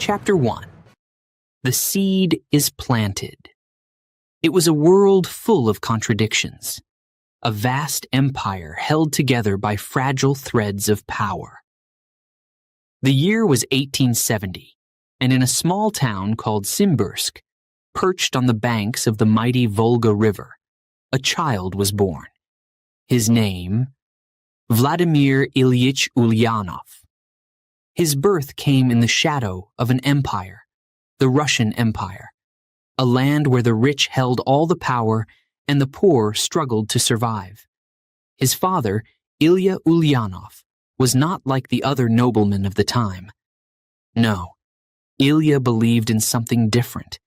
Chapter 1. The Seed is Planted. It was a world full of contradictions, a vast empire held together by fragile threads of power. The year was 1870, and in a small town called Simbirsk, perched on the banks of the mighty Volga River, a child was born. His name, Vladimir Ilyich Ulyanov. His birth came in the shadow of an empire, the Russian Empire, a land where the rich held all the power and the poor struggled to survive. His father, Ilya Ulyanov, was not like the other noblemen of the time. No, Ilya believed in something different.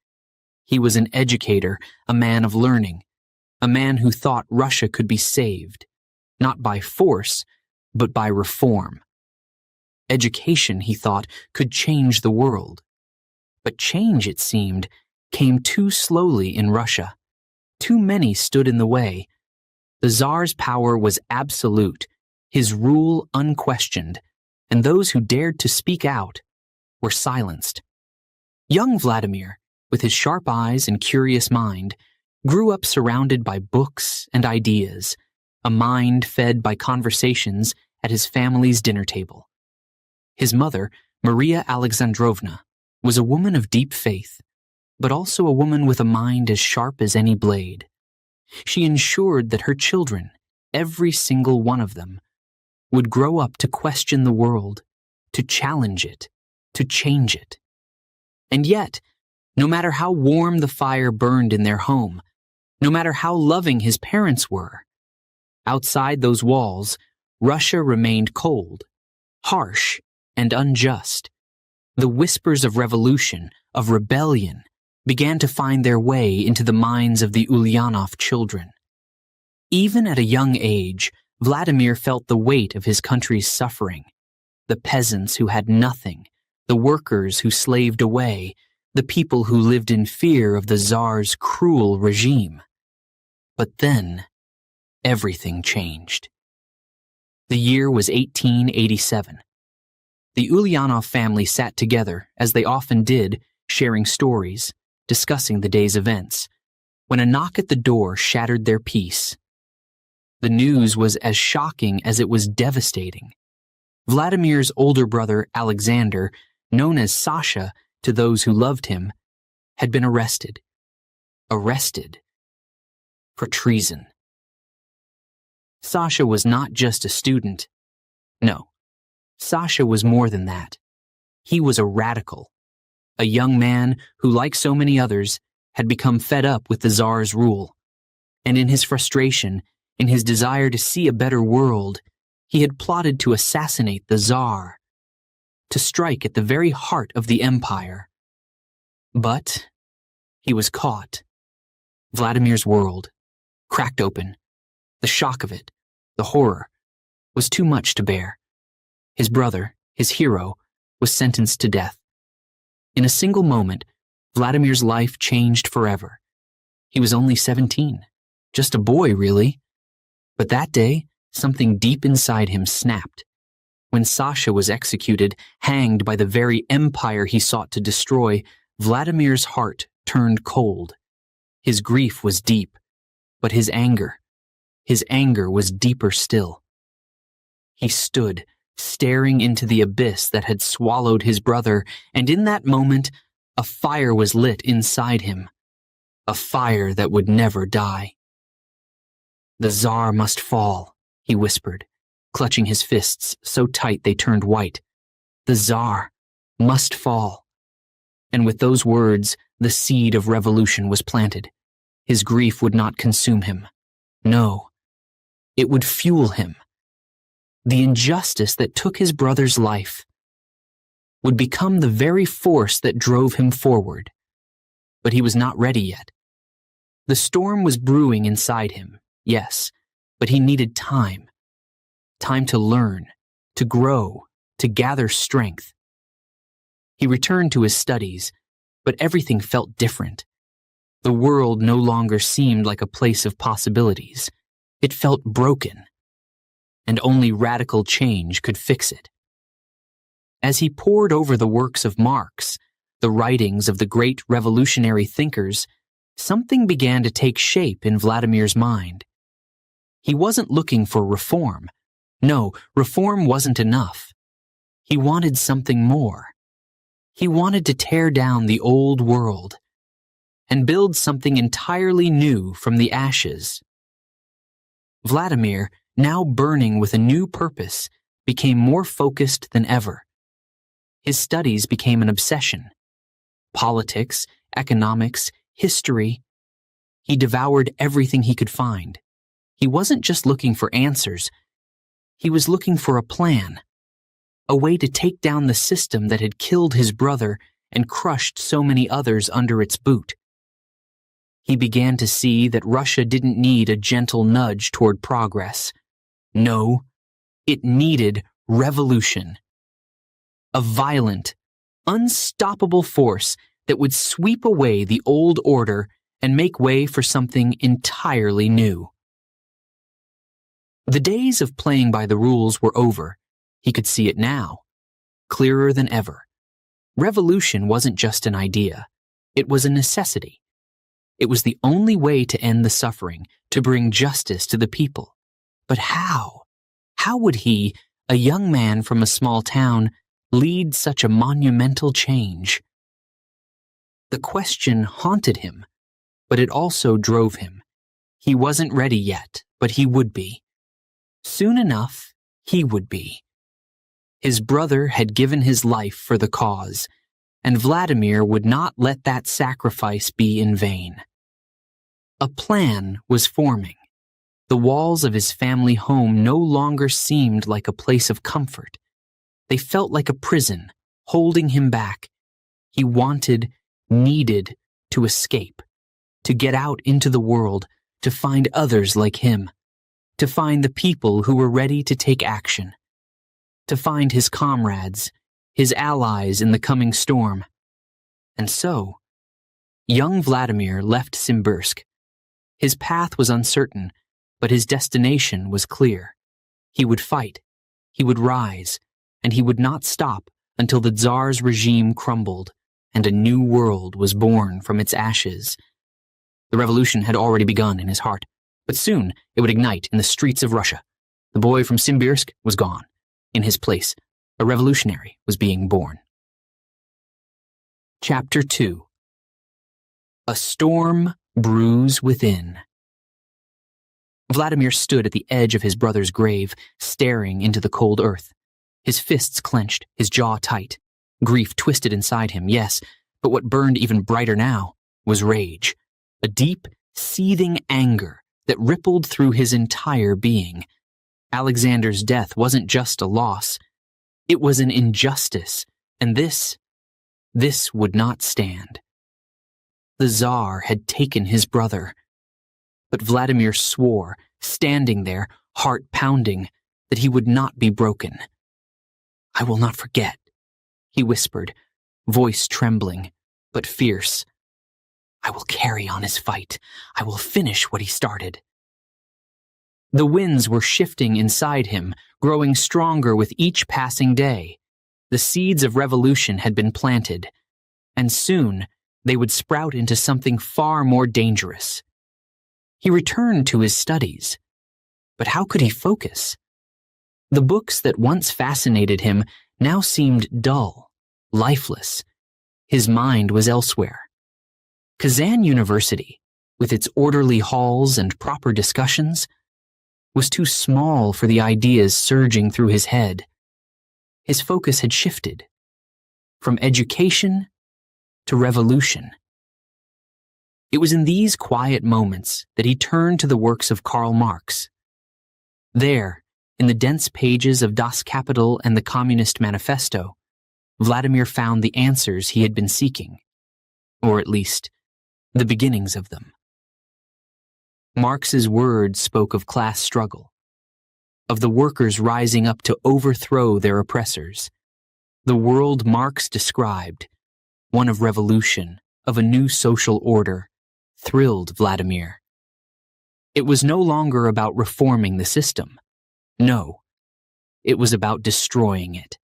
He was an educator, a man of learning, a man who thought Russia could be saved, not by force, but by reform. Education, he thought, could change the world. But change, it seemed, came too slowly in Russia. Too many stood in the way. The Tsar's power was absolute, his rule unquestioned, and those who dared to speak out were silenced. Young Vladimir, with his sharp eyes and curious mind, grew up surrounded by books and ideas, a mind fed by conversations at his family's dinner table. His mother, Maria Alexandrovna, was a woman of deep faith, but also a woman with a mind as sharp as any blade. She ensured that her children, every single one of them, would grow up to question the world, to challenge it, to change it. And yet, no matter how warm the fire burned in their home, no matter how loving his parents were, outside those walls, Russia remained cold, harsh, and unjust. The whispers of revolution, of rebellion, began to find their way into the minds of the Ulyanov children. Even at a young age, Vladimir felt the weight of his country's suffering. The peasants who had nothing, the workers who slaved away, the people who lived in fear of the Tsar's cruel regime. But then, everything changed. The year was 1887. The Ulyanov family sat together, as they often did, sharing stories, discussing the day's events, when a knock at the door shattered their peace. The news was as shocking as it was devastating. Vladimir's older brother, Alexander, known as Sasha to those who loved him, had been arrested. Arrested for treason. Sasha was not just a student. No. Sasha was more than that. He was a radical, a young man who, like so many others, had become fed up with the Tsar's rule. And in his frustration, in his desire to see a better world, he had plotted to assassinate the Tsar, to strike at the very heart of the empire. But he was caught. Vladimir's world, cracked open. The shock of it, the horror, was too much to bear. His brother, his hero, was sentenced to death. In a single moment, Vladimir's life changed forever. He was only 17, just a boy, really. But that day, something deep inside him snapped. When Sasha was executed, hanged by the very empire he sought to destroy, Vladimir's heart turned cold. His grief was deep, but his anger was deeper still. He stood, staring into the abyss that had swallowed his brother, and in that moment, a fire was lit inside him. A fire that would never die. "The Tsar must fall," he whispered, clutching his fists so tight they turned white. "The Tsar must fall." And with those words, the seed of revolution was planted. His grief would not consume him. No, it would fuel him. The injustice that took his brother's life would become the very force that drove him forward. But he was not ready yet. The storm was brewing inside him, yes, but he needed time. Time to learn, to grow, to gather strength. He returned to his studies, but everything felt different. The world no longer seemed like a place of possibilities. It felt broken. And only radical change could fix it. As he pored over the works of Marx, the writings of the great revolutionary thinkers, something began to take shape in Vladimir's mind. He wasn't looking for reform. No, reform wasn't enough. He wanted something more. He wanted to tear down the old world and build something entirely new from the ashes. Vladimir, now burning with a new purpose, became more focused than ever. His studies became an obsession. Politics, economics, history. He devoured everything he could find. He wasn't just looking for answers. He was looking for a plan, a way to take down the system that had killed his brother and crushed so many others under its boot. He began to see that Russia didn't need a gentle nudge toward progress. No, it needed revolution. A violent, unstoppable force that would sweep away the old order and make way for something entirely new. The days of playing by the rules were over. He could see it now, clearer than ever. Revolution wasn't just an idea. It was a necessity. It was the only way to end the suffering, to bring justice to the people. But how? How would he, a young man from a small town, lead such a monumental change? The question haunted him, but it also drove him. He wasn't ready yet, but he would be. Soon enough, he would be. His brother had given his life for the cause, and Vladimir would not let that sacrifice be in vain. A plan was forming. The walls of his family home no longer seemed like a place of comfort. They felt like a prison, holding him back. He needed to escape, to get out into the world, to find others like him, to find the people who were ready to take action, to find his comrades, his allies in the coming storm. And so, young Vladimir left Simbirsk. His path was uncertain, but his destination was clear. He would fight, he would rise, and he would not stop until the Tsar's regime crumbled and a new world was born from its ashes. The revolution had already begun in his heart, but soon it would ignite in the streets of Russia. The boy from Simbirsk was gone. In his place, a revolutionary was being born. Chapter 2. A Storm Brews Within. Vladimir stood at the edge of his brother's grave, staring into the cold earth. His fists clenched, his jaw tight. Grief twisted inside him, yes, but what burned even brighter now was rage. A deep, seething anger that rippled through his entire being. Alexander's death wasn't just a loss. It was an injustice, and this would not stand. The Tsar had taken his brother. But Vladimir swore, standing there, heart pounding, that he would not be broken. "I will not forget," he whispered, voice trembling, but fierce. "I will carry on his fight. I will finish what he started." The winds were shifting inside him, growing stronger with each passing day. The seeds of revolution had been planted, and soon they would sprout into something far more dangerous. He returned to his studies, but how could he focus? The books that once fascinated him now seemed dull, lifeless. His mind was elsewhere. Kazan University, with its orderly halls and proper discussions, was too small for the ideas surging through his head. His focus had shifted from education to revolution. It was in these quiet moments that he turned to the works of Karl Marx. There, in the dense pages of Das Kapital and the Communist Manifesto, Vladimir found the answers he had been seeking, or at least, the beginnings of them. Marx's words spoke of class struggle, of the workers rising up to overthrow their oppressors. The world Marx described, one of revolution, of a new social order, thrilled Vladimir. It was no longer about reforming the system. No, it was about destroying it.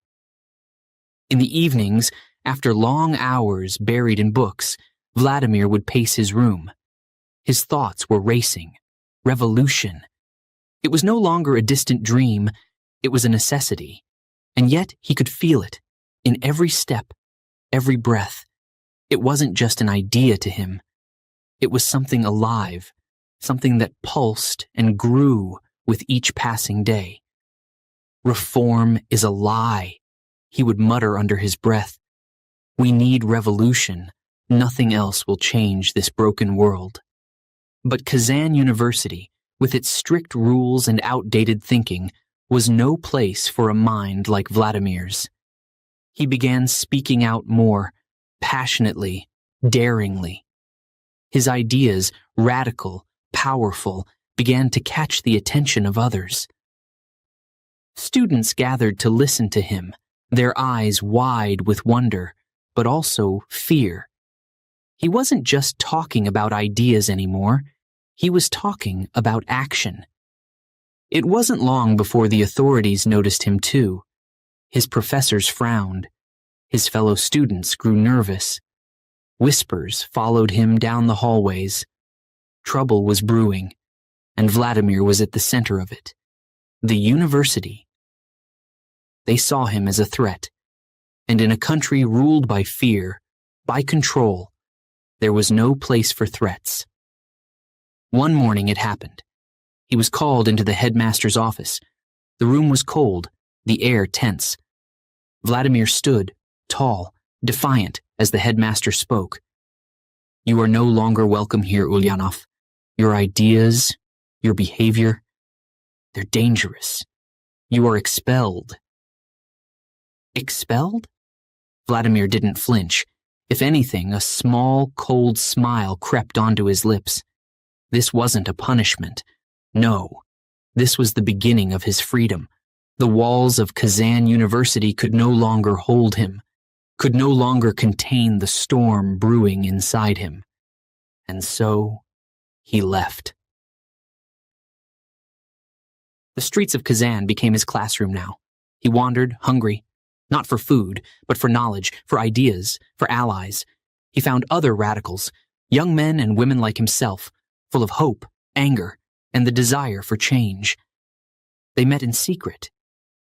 In the evenings, After long hours buried in books, Vladimir would pace his room. His thoughts were racing. Revolution. It was no longer a distant dream, it was a necessity. And yet he could feel it, in every step, every breath. It wasn't just an idea to him. It was something alive, something that pulsed and grew with each passing day. Reform is a lie, he would mutter under his breath. We need revolution. Nothing else will change this broken world. But Kazan University, with its strict rules and outdated thinking, was no place for a mind like Vladimir's. He began speaking out more, passionately, daringly. His ideas, radical, powerful, began to catch the attention of others. Students gathered to listen to him, their eyes wide with wonder, but also fear. He wasn't just talking about ideas anymore. He was talking about action. It wasn't long before the authorities noticed him too. His professors frowned. His fellow students grew nervous. Whispers followed him down the hallways. Trouble was brewing, and Vladimir was at the center of it. The university. They saw him as a threat, and in a country ruled by fear, by control, there was no place for threats. One morning it happened. He was called into the headmaster's office. The room was cold, the air tense. Vladimir stood, tall, defiant, as the headmaster spoke. You are no longer welcome here, Ulyanov. Your ideas, your behavior, they're dangerous. You are expelled. Expelled? Vladimir didn't flinch. If anything, a small, cold smile crept onto his lips. This wasn't a punishment. No, this was the beginning of his freedom. The walls of Kazan University could no longer hold him, could no longer contain the storm brewing inside him. And so, he left. The streets of Kazan became his classroom now. He wandered, hungry, not for food, but for knowledge, for ideas, for allies. He found other radicals, young men and women like himself, full of hope, anger, and the desire for change. They met in secret,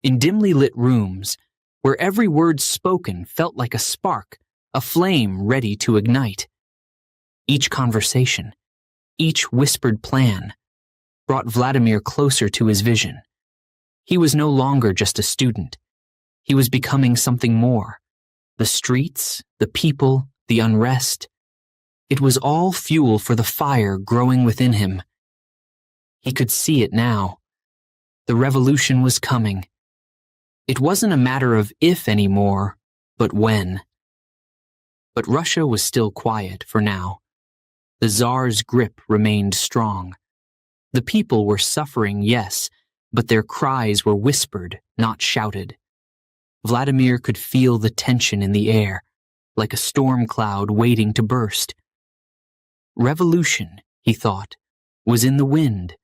in dimly lit rooms, where every word spoken felt like a spark, a flame ready to ignite. Each conversation, each whispered plan, brought Vladimir closer to his vision. He was no longer just a student. He was becoming something more. The streets, the people, the unrest. It was all fuel for the fire growing within him. He could see it now. The revolution was coming. It wasn't a matter of if anymore, but when. But Russia was still quiet for now. The Tsar's grip remained strong. The people were suffering, yes, but their cries were whispered, not shouted. Vladimir could feel the tension in the air, like a storm cloud waiting to burst. Revolution, he thought, was in the wind.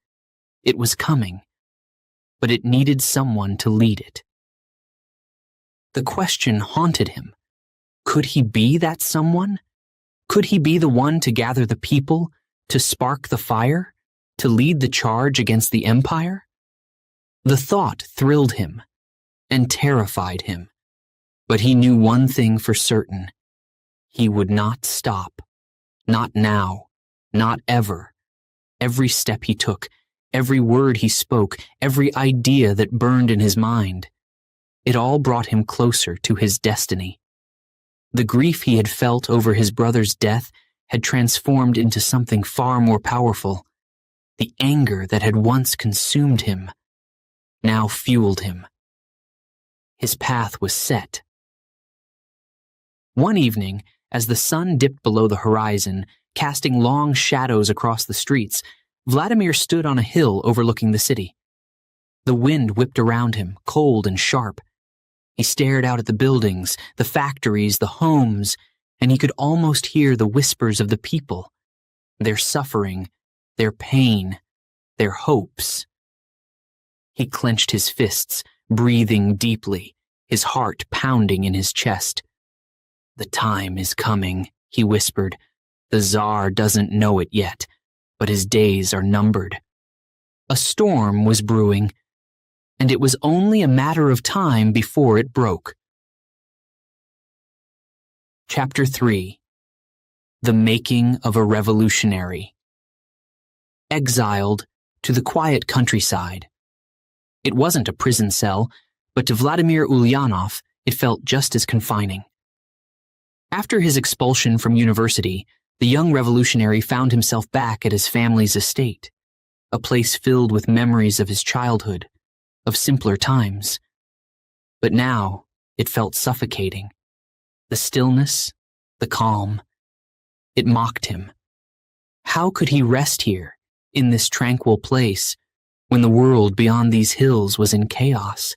It was coming, but it needed someone to lead it. The question haunted him. Could he be that someone? Could he be the one to gather the people, to spark the fire, to lead the charge against the empire? The thought thrilled him and terrified him, but he knew one thing for certain. He would not stop. Not now. Not ever. Every step he took, every word he spoke, every idea that burned in his mind, it all brought him closer to his destiny. The grief he had felt over his brother's death had transformed into something far more powerful. The anger that had once consumed him now fueled him. His path was set. One evening, as the sun dipped below the horizon, casting long shadows across the streets, Vladimir stood on a hill overlooking the city. The wind whipped around him, cold and sharp. He stared out at the buildings, the factories, the homes, and he could almost hear the whispers of the people, their suffering, their pain, their hopes. He clenched his fists, breathing deeply, his heart pounding in his chest. "The time is coming," he whispered. "The Tsar doesn't know it yet, but his days are numbered." A storm was brewing, and it was only a matter of time before it broke. Chapter 3. The Making of a Revolutionary. Exiled to the quiet countryside. It wasn't a prison cell, but to Vladimir Ulyanov, it felt just as confining. After his expulsion from university, the young revolutionary found himself back at his family's estate, a place filled with memories of his childhood, of simpler times. But now it felt suffocating. The stillness, the calm. It mocked him. How could he rest here, in this tranquil place, when the world beyond these hills was in chaos?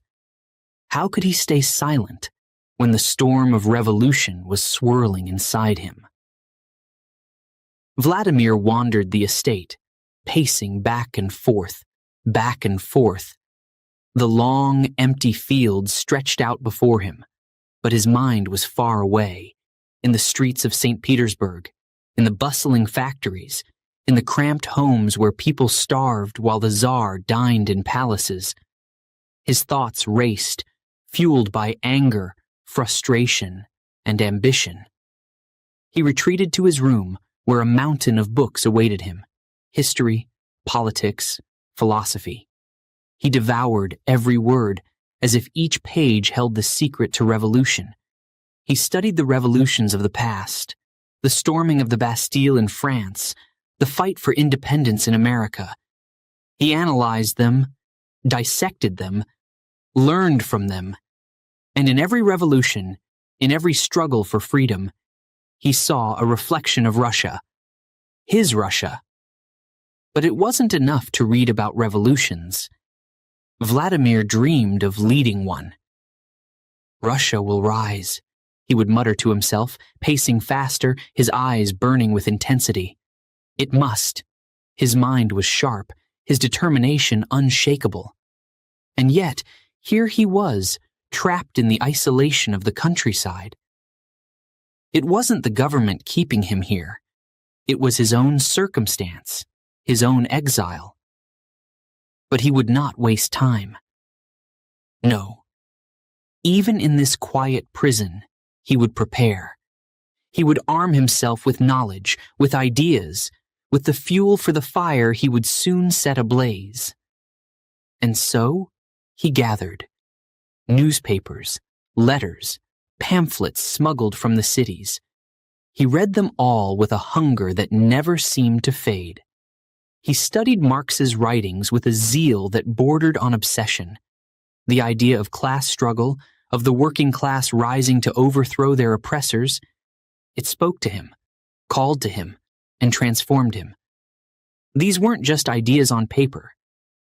How could he stay silent when the storm of revolution was swirling inside him? Vladimir wandered the estate, pacing back and forth, back and forth. The long, empty fields stretched out before him, but his mind was far away, in the streets of St. Petersburg, in the bustling factories, in the cramped homes where people starved while the Tsar dined in palaces. His thoughts raced, fueled by anger, frustration, and ambition. He retreated to his room, where a mountain of books awaited him: history, politics, philosophy. He devoured every word, as if each page held the secret to revolution. He studied the revolutions of the past, the storming of the Bastille in France, the fight for independence in America. He analyzed them, dissected them, learned from them, and in every revolution, in every struggle for freedom, he saw a reflection of Russia, his Russia. But it wasn't enough to read about revolutions. Vladimir dreamed of leading one. "Russia will rise," he would mutter to himself, pacing faster, his eyes burning with intensity. It must. His mind was sharp, his determination unshakable. And yet, here he was, trapped in the isolation of the countryside. It wasn't the government keeping him here. It was his own circumstance, his own exile. But he would not waste time. No. Even in this quiet prison, he would prepare. He would arm himself with knowledge, with ideas, with the fuel for the fire he would soon set ablaze. And so, he gathered newspapers, letters, pamphlets smuggled from the cities. He read them all with a hunger that never seemed to fade. He studied Marx's writings with a zeal that bordered on obsession. The idea of class struggle, of the working class rising to overthrow their oppressors, it spoke to him, called to him, and transformed him. These weren't just ideas on paper.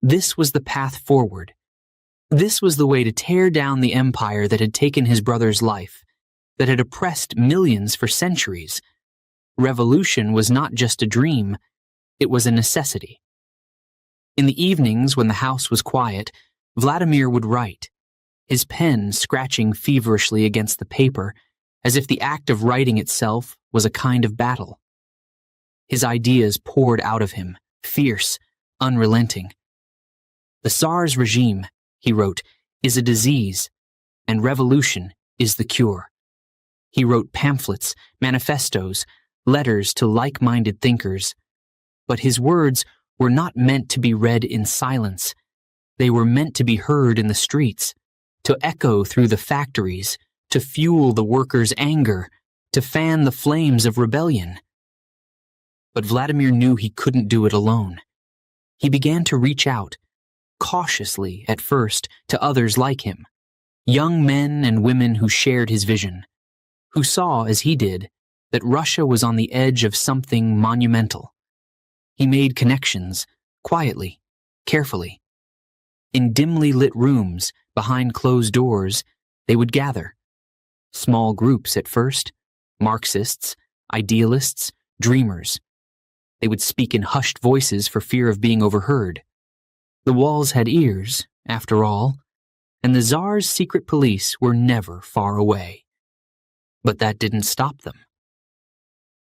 This was the path forward. This was the way to tear down the empire that had taken his brother's life, that had oppressed millions for centuries. Revolution was not just a dream, it was a necessity. In the evenings, when the house was quiet, Vladimir would write, his pen scratching feverishly against the paper, as if the act of writing itself was a kind of battle. His ideas poured out of him, fierce, unrelenting. "The Tsar's regime," he wrote, "is a disease, and revolution is the cure." He wrote pamphlets, manifestos, letters to like-minded thinkers. But his words were not meant to be read in silence. They were meant to be heard in the streets, to echo through the factories, to fuel the workers' anger, to fan the flames of rebellion. But Vladimir knew he couldn't do it alone. He began to reach out, cautiously at first, to others like him, young men and women who shared his vision, who saw, as he did, that Russia was on the edge of something monumental. He made connections, quietly, carefully. In dimly lit rooms, behind closed doors, they would gather. Small groups at first, Marxists, idealists, dreamers. They would speak in hushed voices for fear of being overheard. The walls had ears, after all, and the Tsar's secret police were never far away. But that didn't stop them.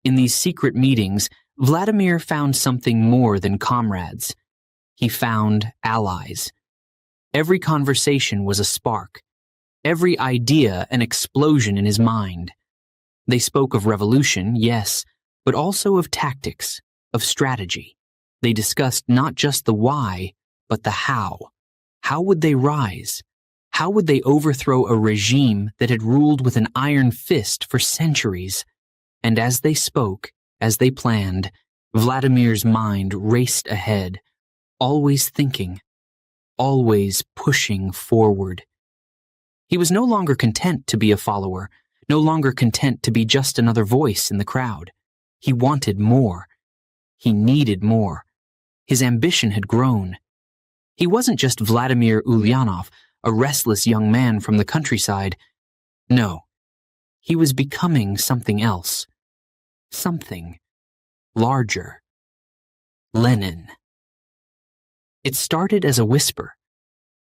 In these secret meetings, Vladimir found something more than comrades. He found allies. Every conversation was a spark, every idea an explosion in his mind. They spoke of revolution, yes, but also of tactics, of strategy. They discussed not just the why, but the how. How would they rise? How would they overthrow a regime that had ruled with an iron fist for centuries? And as they spoke, as they planned, Vladimir's mind raced ahead, always thinking, always pushing forward. He was no longer content to be a follower, no longer content to be just another voice in the crowd. He wanted more. He needed more. His ambition had grown. He wasn't just Vladimir Ulyanov, a restless young man from the countryside. No, he was becoming something else. Something larger. Lenin. It started as a whisper,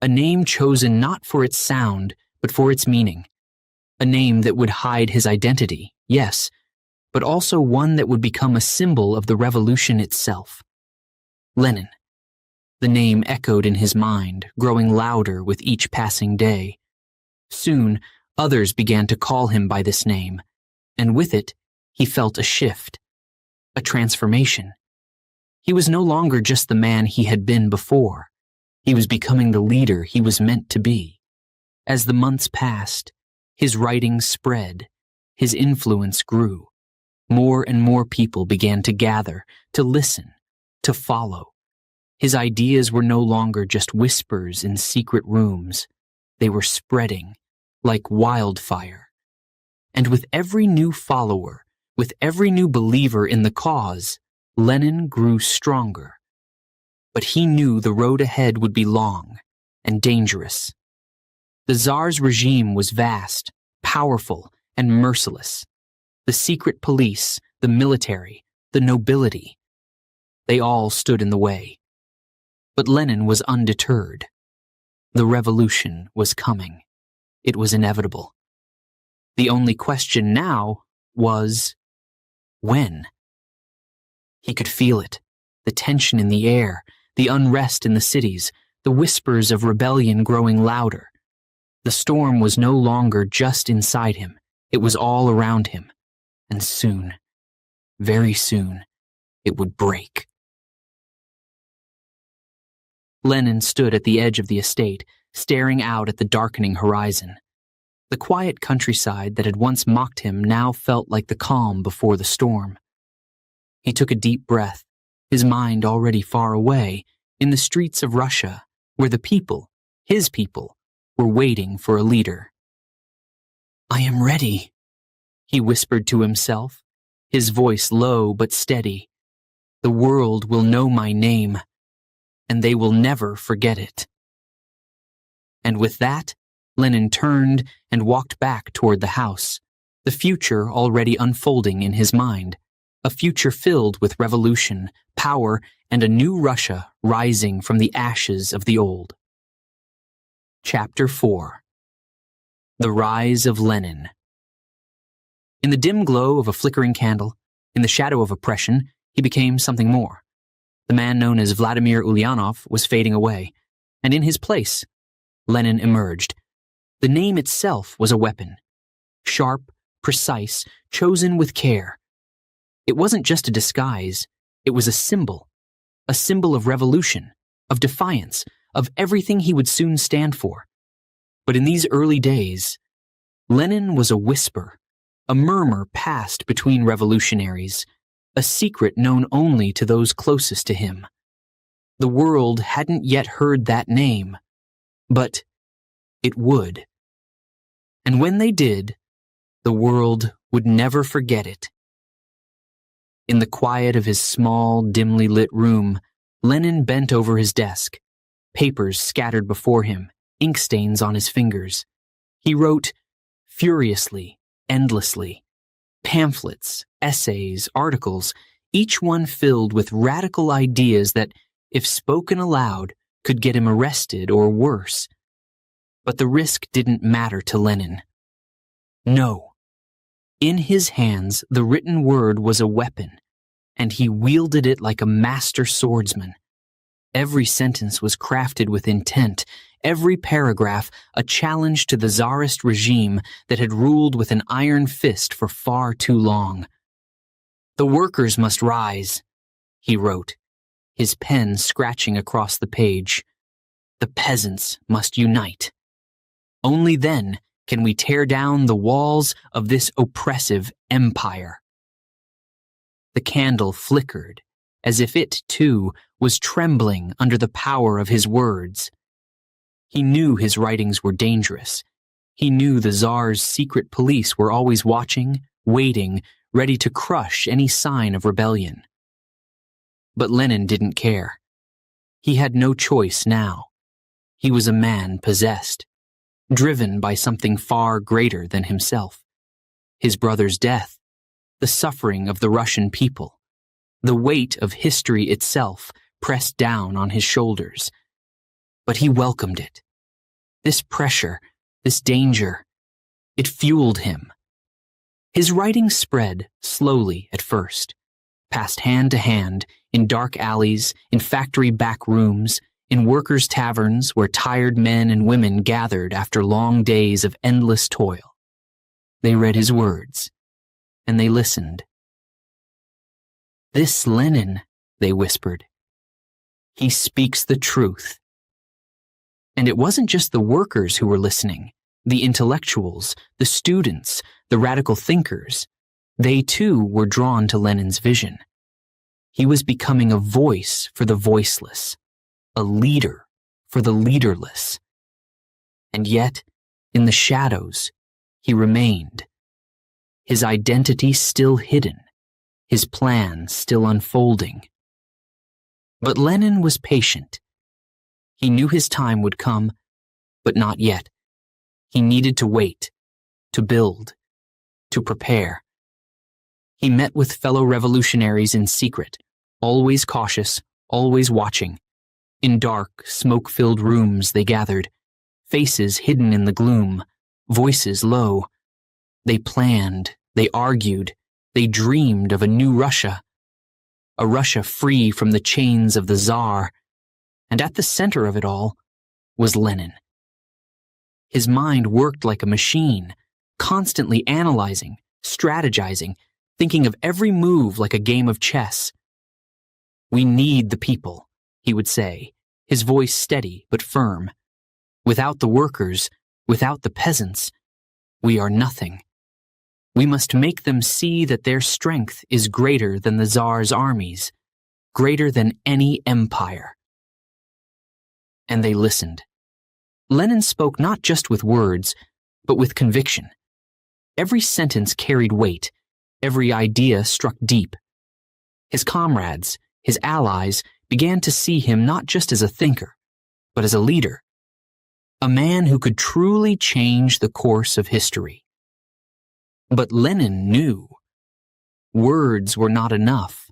a name chosen not for its sound, but for its meaning. A name that would hide his identity, yes, but also one that would become a symbol of the revolution itself. Lenin. The name echoed in his mind, growing louder with each passing day. Soon, others began to call him by this name, and with it, he felt a shift, a transformation. He was no longer just the man he had been before. He was becoming the leader he was meant to be. As the months passed, his writings spread, his influence grew. More and more people began to gather, to listen, to follow. His ideas were no longer just whispers in secret rooms. They were spreading like wildfire. And with every new follower, with every new believer in the cause, Lenin grew stronger. But he knew the road ahead would be long and dangerous. The Tsar's regime was vast, powerful, and merciless. The secret police, the military, the nobility, they all stood in the way. But Lenin was undeterred. The revolution was coming. It was inevitable. The only question now was, when? He could feel it, the tension in the air, the unrest in the cities, the whispers of rebellion growing louder. The storm was no longer just inside him, it was all around him. And soon, very soon, it would break. Lenin stood at the edge of the estate, staring out at the darkening horizon. The quiet countryside that had once mocked him now felt like the calm before the storm. He took a deep breath, his mind already far away, in the streets of Russia, where the people, his people, were waiting for a leader. "I am ready," he whispered to himself, his voice low but steady. "The world will know my name, and they will never forget it." And with that, Lenin turned and walked back toward the house, the future already unfolding in his mind, a future filled with revolution, power, and a new Russia rising from the ashes of the old. Chapter 4. The Rise of Lenin. In the dim glow of a flickering candle, in the shadow of oppression, he became something more. The man known as Vladimir Ulyanov was fading away, and in his place, Lenin emerged. The name itself was a weapon. Sharp, precise, chosen with care. It wasn't just a disguise, it was a symbol of revolution, of defiance, of everything he would soon stand for. But in these early days, Lenin was a whisper, a murmur passed between revolutionaries, a secret known only to those closest to him. The world hadn't yet heard that name, but it would. And when they did, the world would never forget it. In the quiet of his small, dimly lit room, Lenin bent over his desk, papers scattered before him, ink stains on his fingers. He wrote furiously, endlessly. Pamphlets, essays, articles, each one filled with radical ideas that, if spoken aloud, could get him arrested or worse. But the risk didn't matter to Lenin. No. In his hands, the written word was a weapon, and he wielded it like a master swordsman. Every sentence was crafted with intent, every paragraph a challenge to the Tsarist regime that had ruled with an iron fist for far too long. "The workers must rise," he wrote, his pen scratching across the page. "The peasants must unite. Only then can we tear down the walls of this oppressive empire." The candle flickered, as if it, too, was trembling under the power of his words. He knew his writings were dangerous. He knew the Tsar's secret police were always watching, waiting, ready to crush any sign of rebellion. But Lenin didn't care. He had no choice now. He was a man possessed, driven by something far greater than himself. His brother's death, the suffering of the Russian people, the weight of history itself pressed down on his shoulders. But he welcomed it. This pressure, this danger, it fueled him. His writing spread slowly at first, passed hand to hand, in dark alleys, in factory back rooms, in workers' taverns where tired men and women gathered after long days of endless toil. They read his words, and they listened. "This Lenin," they whispered. "He speaks the truth." And it wasn't just the workers who were listening, the intellectuals, the students, the radical thinkers. They too were drawn to Lenin's vision. He was becoming a voice for the voiceless, a leader for the leaderless. And yet, in the shadows, he remained. His identity still hidden, his plan still unfolding. But Lenin was patient. He knew his time would come, but not yet. He needed to wait, to build, to prepare. He met with fellow revolutionaries in secret, always cautious, always watching. In dark, smoke-filled rooms they gathered, faces hidden in the gloom, voices low. They planned, they argued, they dreamed of a new Russia, a Russia free from the chains of the Tsar. And at the center of it all was Lenin. His mind worked like a machine, constantly analyzing, strategizing, thinking of every move like a game of chess. "We need the people," he would say, his voice steady but firm. "Without the workers, without the peasants, we are nothing. We must make them see that their strength is greater than the Tsar's armies, greater than any empire." And they listened. Lenin spoke not just with words, but with conviction. Every sentence carried weight, every idea struck deep. His comrades, his allies, began to see him not just as a thinker, but as a leader, a man who could truly change the course of history. But Lenin knew. Words were not enough.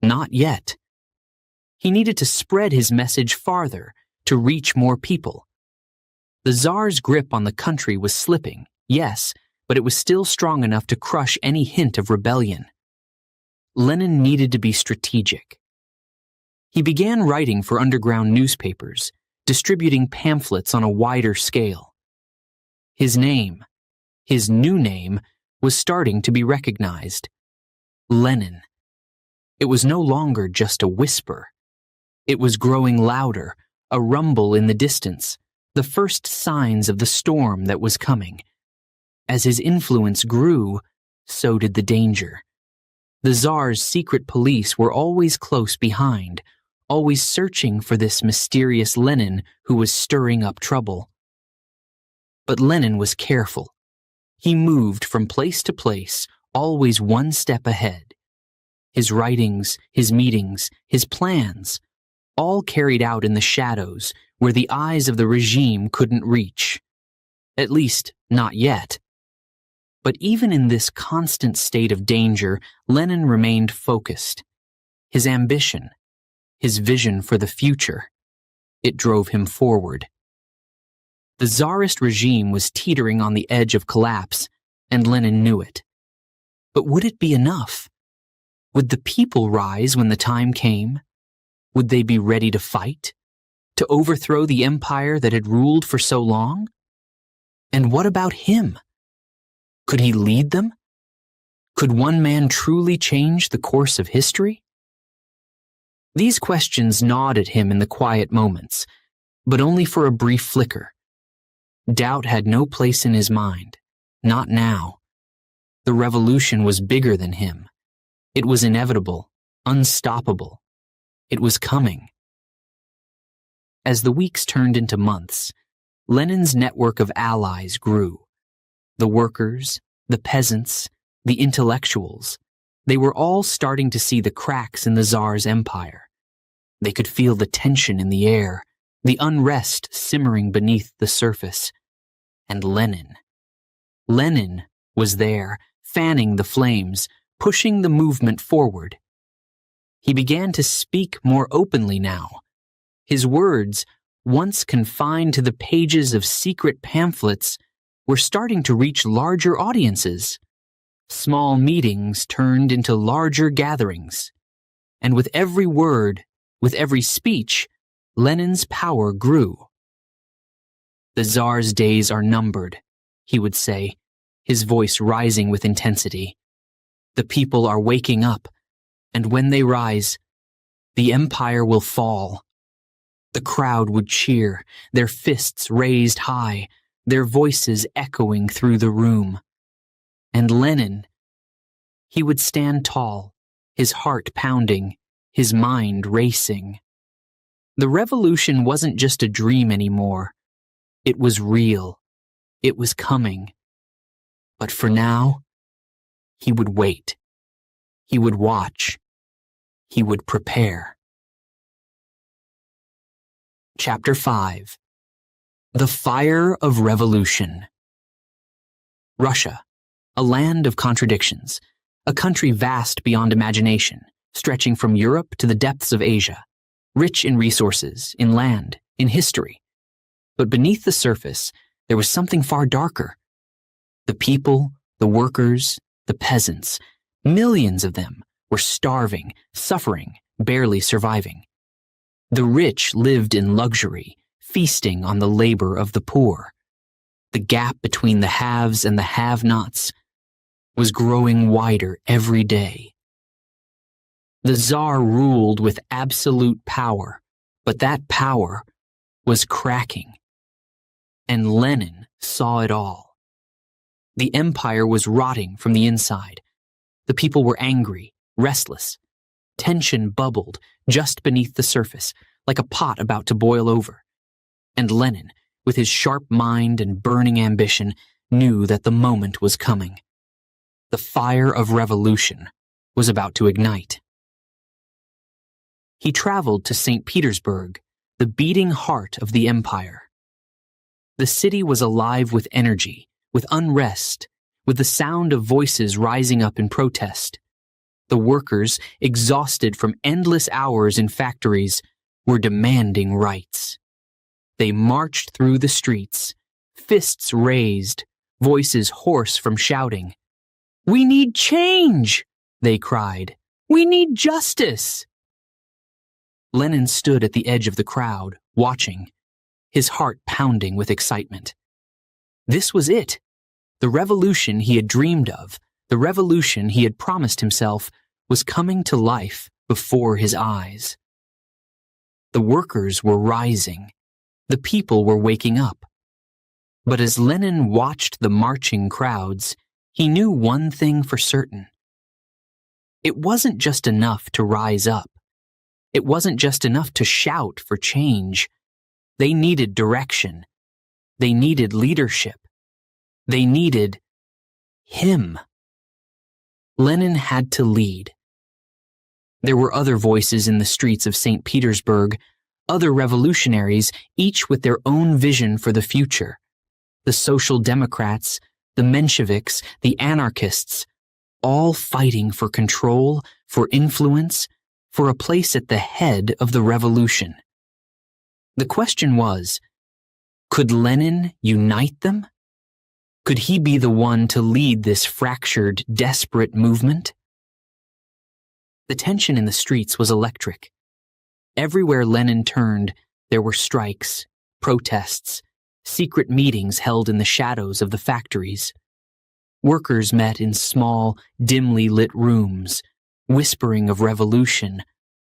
Not yet. He needed to spread his message farther, to reach more people. The Tsar's grip on the country was slipping, yes, but it was still strong enough to crush any hint of rebellion. Lenin needed to be strategic. He began writing for underground newspapers, distributing pamphlets on a wider scale. His name, his new name, was starting to be recognized. Lenin. It was no longer just a whisper. It was growing louder, a rumble in the distance, the first signs of the storm that was coming. As his influence grew, so did the danger. The Tsar's secret police were always close behind, always searching for this mysterious Lenin who was stirring up trouble. But Lenin was careful. He moved from place to place, always one step ahead. His writings, his meetings, his plans, all carried out in the shadows where the eyes of the regime couldn't reach. At least, not yet. But even in this constant state of danger, Lenin remained focused. His ambition, his vision for the future, it drove him forward. The Tsarist regime was teetering on the edge of collapse, and Lenin knew it. But would it be enough? Would the people rise when the time came? Would they be ready to fight? To overthrow the empire that had ruled for so long? And what about him? Could he lead them? Could one man truly change the course of history? These questions gnawed at him in the quiet moments, but only for a brief flicker. Doubt had no place in his mind, not now. The revolution was bigger than him. It was inevitable, unstoppable. It was coming. As the weeks turned into months, Lenin's network of allies grew. The workers, the peasants, the intellectuals, they were all starting to see the cracks in the Tsar's empire. They could feel the tension in the air, the unrest simmering beneath the surface. And Lenin was there, fanning the flames, pushing the movement forward. He began to speak more openly now. His words, once confined to the pages of secret pamphlets, were starting to reach larger audiences. Small meetings turned into larger gatherings. And with every word, with every speech, Lenin's power grew. "The Tsar's days are numbered," he would say, his voice rising with intensity. "The people are waking up, and when they rise, the empire will fall." The crowd would cheer, their fists raised high, their voices echoing through the room. And Lenin, he would stand tall, his heart pounding, his mind racing. The revolution wasn't just a dream anymore. It was real. It was coming. But for now, he would wait. He would watch. He would prepare. Chapter 5. The Fire of Revolution. Russia, a land of contradictions, a country vast beyond imagination, stretching from Europe to the depths of Asia, rich in resources, in land, in history. But beneath the surface, there was something far darker. The people, the workers, the peasants, millions of them, were starving, suffering, barely surviving. The rich lived in luxury, feasting on the labor of the poor. The gap between the haves and the have-nots was growing wider every day. The Tsar ruled with absolute power, but that power was cracking. And Lenin saw it all. The empire was rotting from the inside. The people were angry, restless. Tension bubbled just beneath the surface, like a pot about to boil over. And Lenin, with his sharp mind and burning ambition, knew that the moment was coming. The fire of revolution was about to ignite. He traveled to St. Petersburg, the beating heart of the empire. The city was alive with energy, with unrest, with the sound of voices rising up in protest. The workers, exhausted from endless hours in factories, were demanding rights. They marched through the streets, fists raised, voices hoarse from shouting. "We need change!" they cried. "We need justice!" Lenin stood at the edge of the crowd, watching, his heart pounding with excitement. This was it. The revolution he had dreamed of, the revolution he had promised himself, was coming to life before his eyes. The workers were rising. The people were waking up. But as Lenin watched the marching crowds, he knew one thing for certain. It wasn't just enough to rise up. It wasn't just enough to shout for change. They needed direction. They needed leadership. They needed him. Lenin had to lead. There were other voices in the streets of St. Petersburg, other revolutionaries, each with their own vision for the future. The Social Democrats, the Mensheviks, the anarchists, all fighting for control, for influence, for a place at the head of the revolution. The question was, could Lenin unite them? Could he be the one to lead this fractured, desperate movement? The tension in the streets was electric. Everywhere Lenin turned, there were strikes, protests, secret meetings held in the shadows of the factories. Workers met in small, dimly lit rooms, whispering of revolution,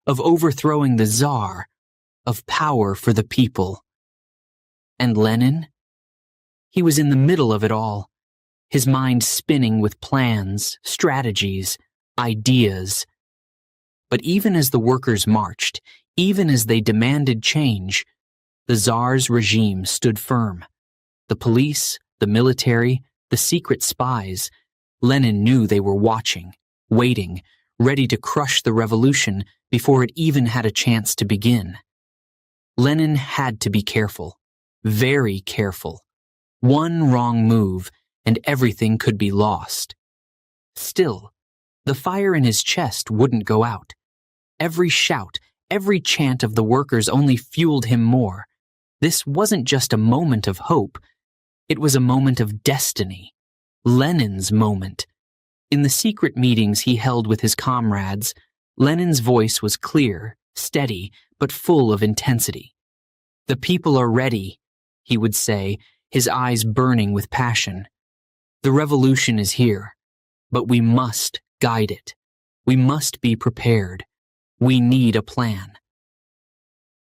of overthrowing the Tsar, of power for the people. And Lenin? He was in the middle of it all, his mind spinning with plans, strategies, ideas. But even as the workers marched, even as they demanded change, the Tsar's regime stood firm. The police, the military, the secret spies, Lenin knew they were watching, waiting, ready to crush the revolution before it even had a chance to begin. Lenin had to be careful, very careful. One wrong move, and everything could be lost. Still, the fire in his chest wouldn't go out. Every shout, every chant of the workers only fueled him more. This wasn't just a moment of hope. It was a moment of destiny. Lenin's moment. In the secret meetings he held with his comrades, Lenin's voice was clear, steady, but full of intensity. "The people are ready," he would say, his eyes burning with passion. "The revolution is here, but we must guide it. We must be prepared. We need a plan."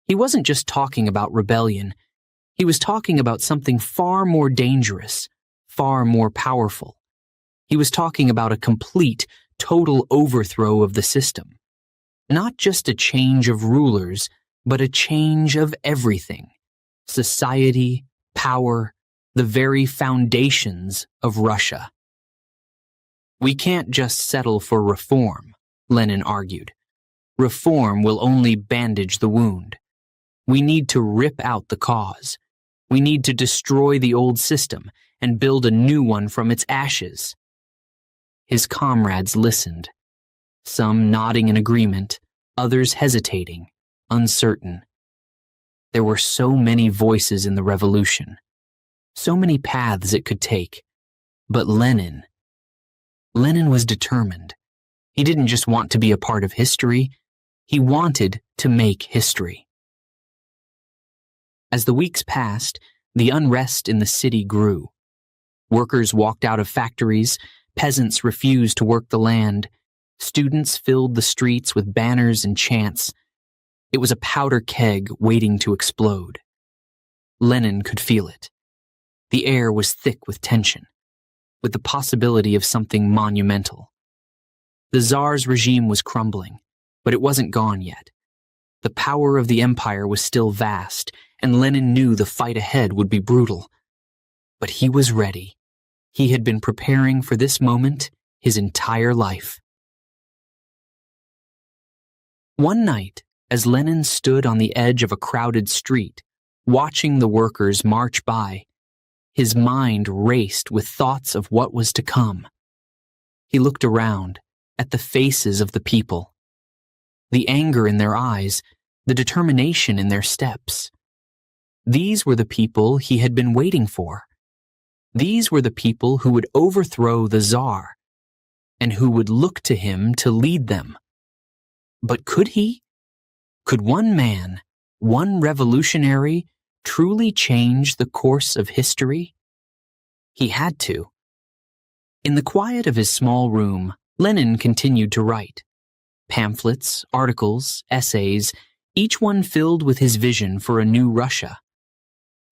He wasn't just talking about rebellion. He was talking about something far more dangerous, far more powerful. He was talking about a complete, total overthrow of the system. Not just a change of rulers, but a change of everything. Society, power, the very foundations of Russia. "We can't just settle for reform," Lenin argued. "Reform will only bandage the wound. We need to rip out the cause. We need to destroy the old system and build a new one from its ashes." His comrades listened, some nodding in agreement, others hesitating, uncertain. There were so many voices in the revolution, so many paths it could take. But Lenin was determined. He didn't just want to be a part of history, he wanted to make history. As the weeks passed, the unrest in the city grew. Workers walked out of factories, peasants refused to work the land, students filled the streets with banners and chants. It was a powder keg waiting to explode. Lenin could feel it. The air was thick with tension, with the possibility of something monumental. The Tsar's regime was crumbling, but it wasn't gone yet. The power of the empire was still vast, and Lenin knew the fight ahead would be brutal. But he was ready. He had been preparing for this moment his entire life. One night, as Lenin stood on the edge of a crowded street, watching the workers march by, his mind raced with thoughts of what was to come. He looked around, at the faces of the people. The anger in their eyes, the determination in their steps. These were the people he had been waiting for. These were the people who would overthrow the Tsar, and who would look to him to lead them. But could he? Could one man, one revolutionary, truly change the course of history? He had to. In the quiet of his small room, Lenin continued to write. Pamphlets, articles, essays, each one filled with his vision for a new Russia.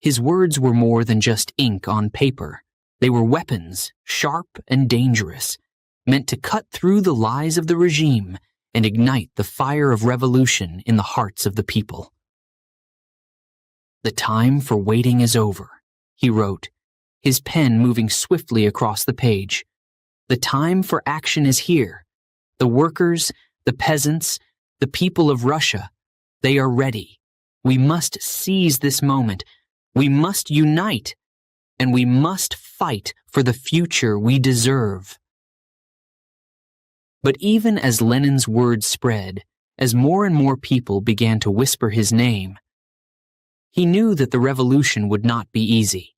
His words were more than just ink on paper. They were weapons, sharp and dangerous, meant to cut through the lies of the regime and ignite the fire of revolution in the hearts of the people. "The time for waiting is over," he wrote, his pen moving swiftly across the page. "The time for action is here. The workers, the peasants, the people of Russia, they are ready. We must seize this moment. We must unite, and we must fight for the future we deserve." But even as Lenin's words spread, as more and more people began to whisper his name, he knew that the revolution would not be easy.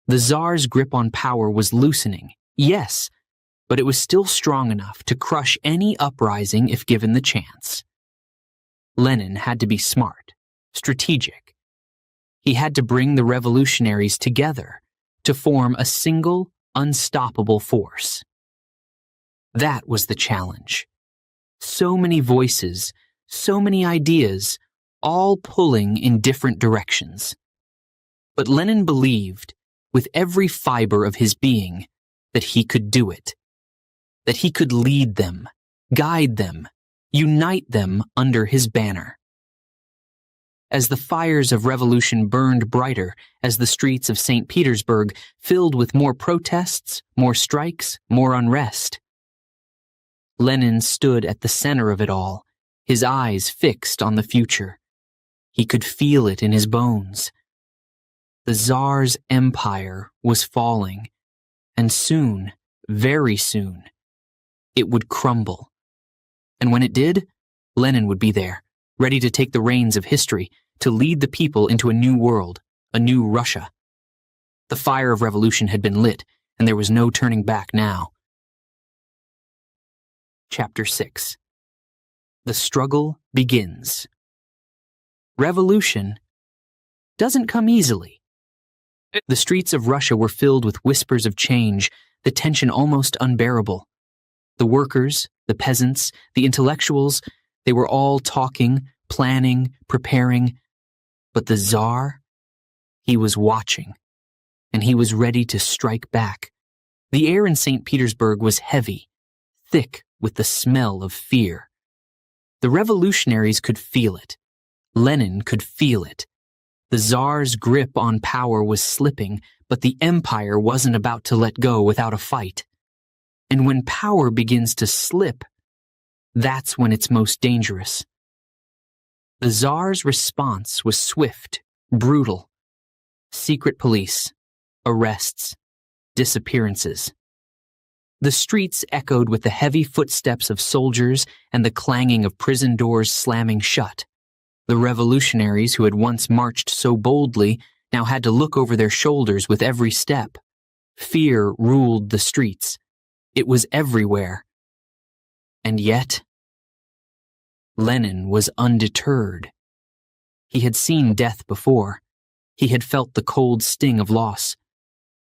The Tsar's grip on power was loosening, yes, but it was still strong enough to crush any uprising if given the chance. Lenin had to be smart, strategic. He had to bring the revolutionaries together to form a single, unstoppable force. That was the challenge. So many voices, so many ideas, all pulling in different directions. But Lenin believed, with every fiber of his being, that he could do it. That he could lead them, guide them, unite them under his banner. As the fires of revolution burned brighter, as the streets of St. Petersburg filled with more protests, more strikes, more unrest, Lenin stood at the center of it all, his eyes fixed on the future. He could feel it in his bones. The Tsar's empire was falling, and soon, very soon, it would crumble. And when it did, Lenin would be there, ready to take the reins of history, to lead the people into a new world, a new Russia. The fire of revolution had been lit, and there was no turning back now. Chapter 6. The struggle begins. Revolution doesn't come easily. The streets of Russia were filled with whispers of change, the tension almost unbearable. The workers, the peasants, the intellectuals, they were all talking, planning, preparing. But the Tsar, he was watching, and he was ready to strike back. The air in St. Petersburg was heavy, thick with the smell of fear. The revolutionaries could feel it. Lenin could feel it. The Tsar's grip on power was slipping, but the empire wasn't about to let go without a fight. And when power begins to slip, that's when it's most dangerous. The Tsar's response was swift, brutal. Secret police, arrests, disappearances. The streets echoed with the heavy footsteps of soldiers and the clanging of prison doors slamming shut. The revolutionaries who had once marched so boldly now had to look over their shoulders with every step. Fear ruled the streets. It was everywhere. And yet, Lenin was undeterred. He had seen death before. He had felt the cold sting of loss.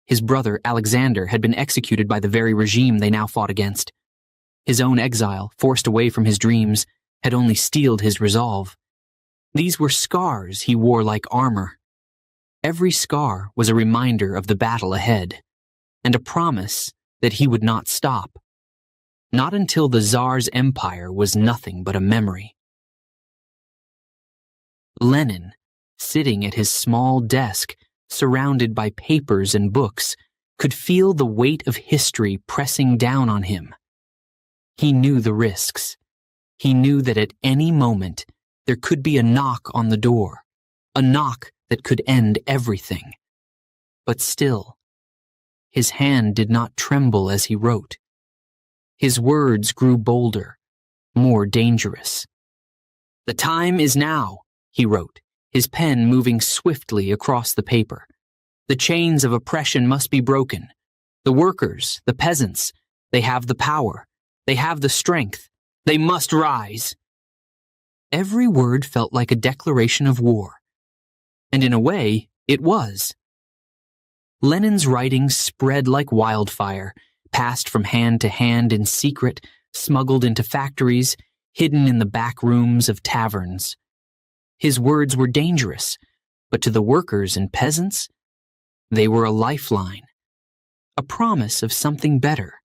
His brother, Alexander, had been executed by the very regime they now fought against. His own exile, forced away from his dreams, had only steeled his resolve. These were scars he wore like armor. Every scar was a reminder of the battle ahead, and a promise that he would not stop. Not until the Tsar's empire was nothing but a memory. Lenin, sitting at his small desk, surrounded by papers and books, could feel the weight of history pressing down on him. He knew the risks. He knew that at any moment there could be a knock on the door, a knock that could end everything. But still, his hand did not tremble as he wrote. His words grew bolder, more dangerous. "The time is now," he wrote, his pen moving swiftly across the paper. "The chains of oppression must be broken. The workers, the peasants, they have the power. They have the strength. They must rise." Every word felt like a declaration of war. And in a way, it was. Lenin's writing spread like wildfire, passed from hand to hand in secret, smuggled into factories, hidden in the back rooms of taverns. His words were dangerous, but to the workers and peasants, they were a lifeline, a promise of something better,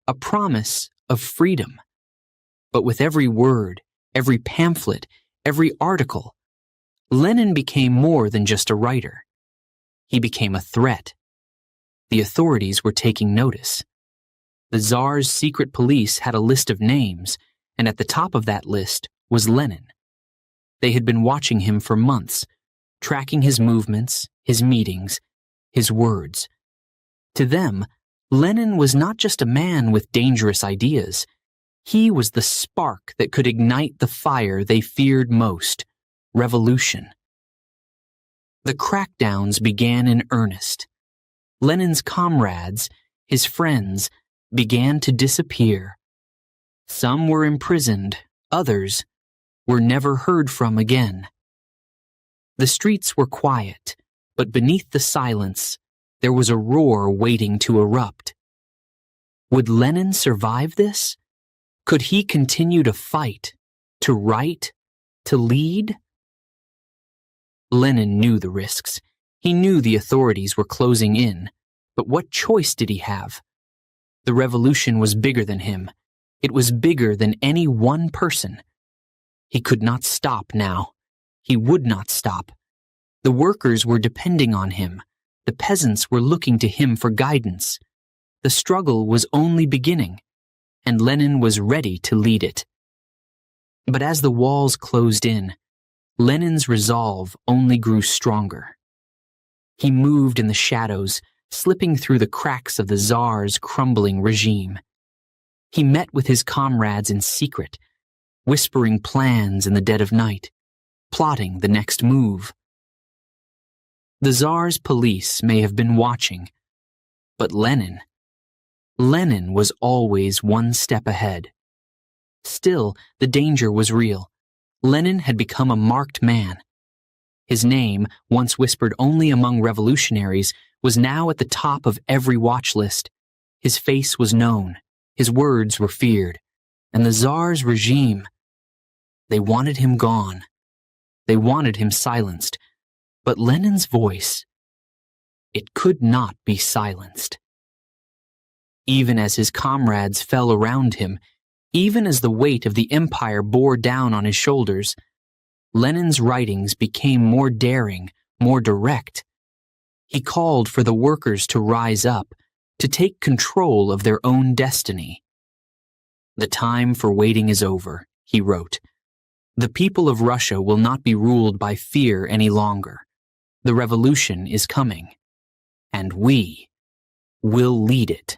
a promise of freedom. But with every word, every pamphlet, every article, Lenin became more than just a writer. He became a threat. The authorities were taking notice. The Tsar's secret police had a list of names, and at the top of that list was Lenin. They had been watching him for months, tracking his movements, his meetings, his words. To them, Lenin was not just a man with dangerous ideas. He was the spark that could ignite the fire they feared most, revolution. The crackdowns began in earnest. Lenin's comrades, his friends, began to disappear. Some were imprisoned, others were never heard from again. The streets were quiet, but beneath the silence, there was a roar waiting to erupt. Would Lenin survive this? Could he continue to fight, to write, to lead? Lenin knew the risks. He knew the authorities were closing in, but what choice did he have? The revolution was bigger than him. It was bigger than any one person. He could not stop now. He would not stop. The workers were depending on him. The peasants were looking to him for guidance. The struggle was only beginning, and Lenin was ready to lead it. But as the walls closed in, Lenin's resolve only grew stronger. He moved in the shadows, slipping through the cracks of the Tsar's crumbling regime. He met with his comrades in secret, whispering plans in the dead of night, plotting the next move. The Tsar's police may have been watching, but Lenin was always one step ahead. Still, the danger was real. Lenin had become a marked man. His name, once whispered only among revolutionaries, was now at the top of every watch list. His face was known, his words were feared, and the Tsar's regime, they wanted him gone. They wanted him silenced. But Lenin's voice, it could not be silenced. Even as his comrades fell around him, even as the weight of the empire bore down on his shoulders, Lenin's writings became more daring, more direct. He called for the workers to rise up, to take control of their own destiny. "The time for waiting is over," he wrote. "The people of Russia will not be ruled by fear any longer. The revolution is coming, and we will lead it."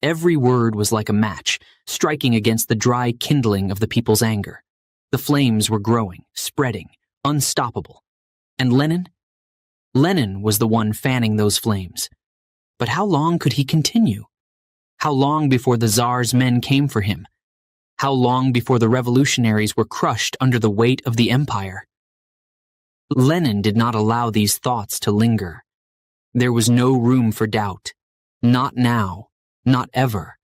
Every word was like a match, striking against the dry kindling of the people's anger. The flames were growing, spreading, unstoppable. And Lenin was the one fanning those flames. But how long could he continue? How long before the Tsar's men came for him? How long before the revolutionaries were crushed under the weight of the empire? Lenin did not allow these thoughts to linger. There was no room for doubt. Not now. Not ever.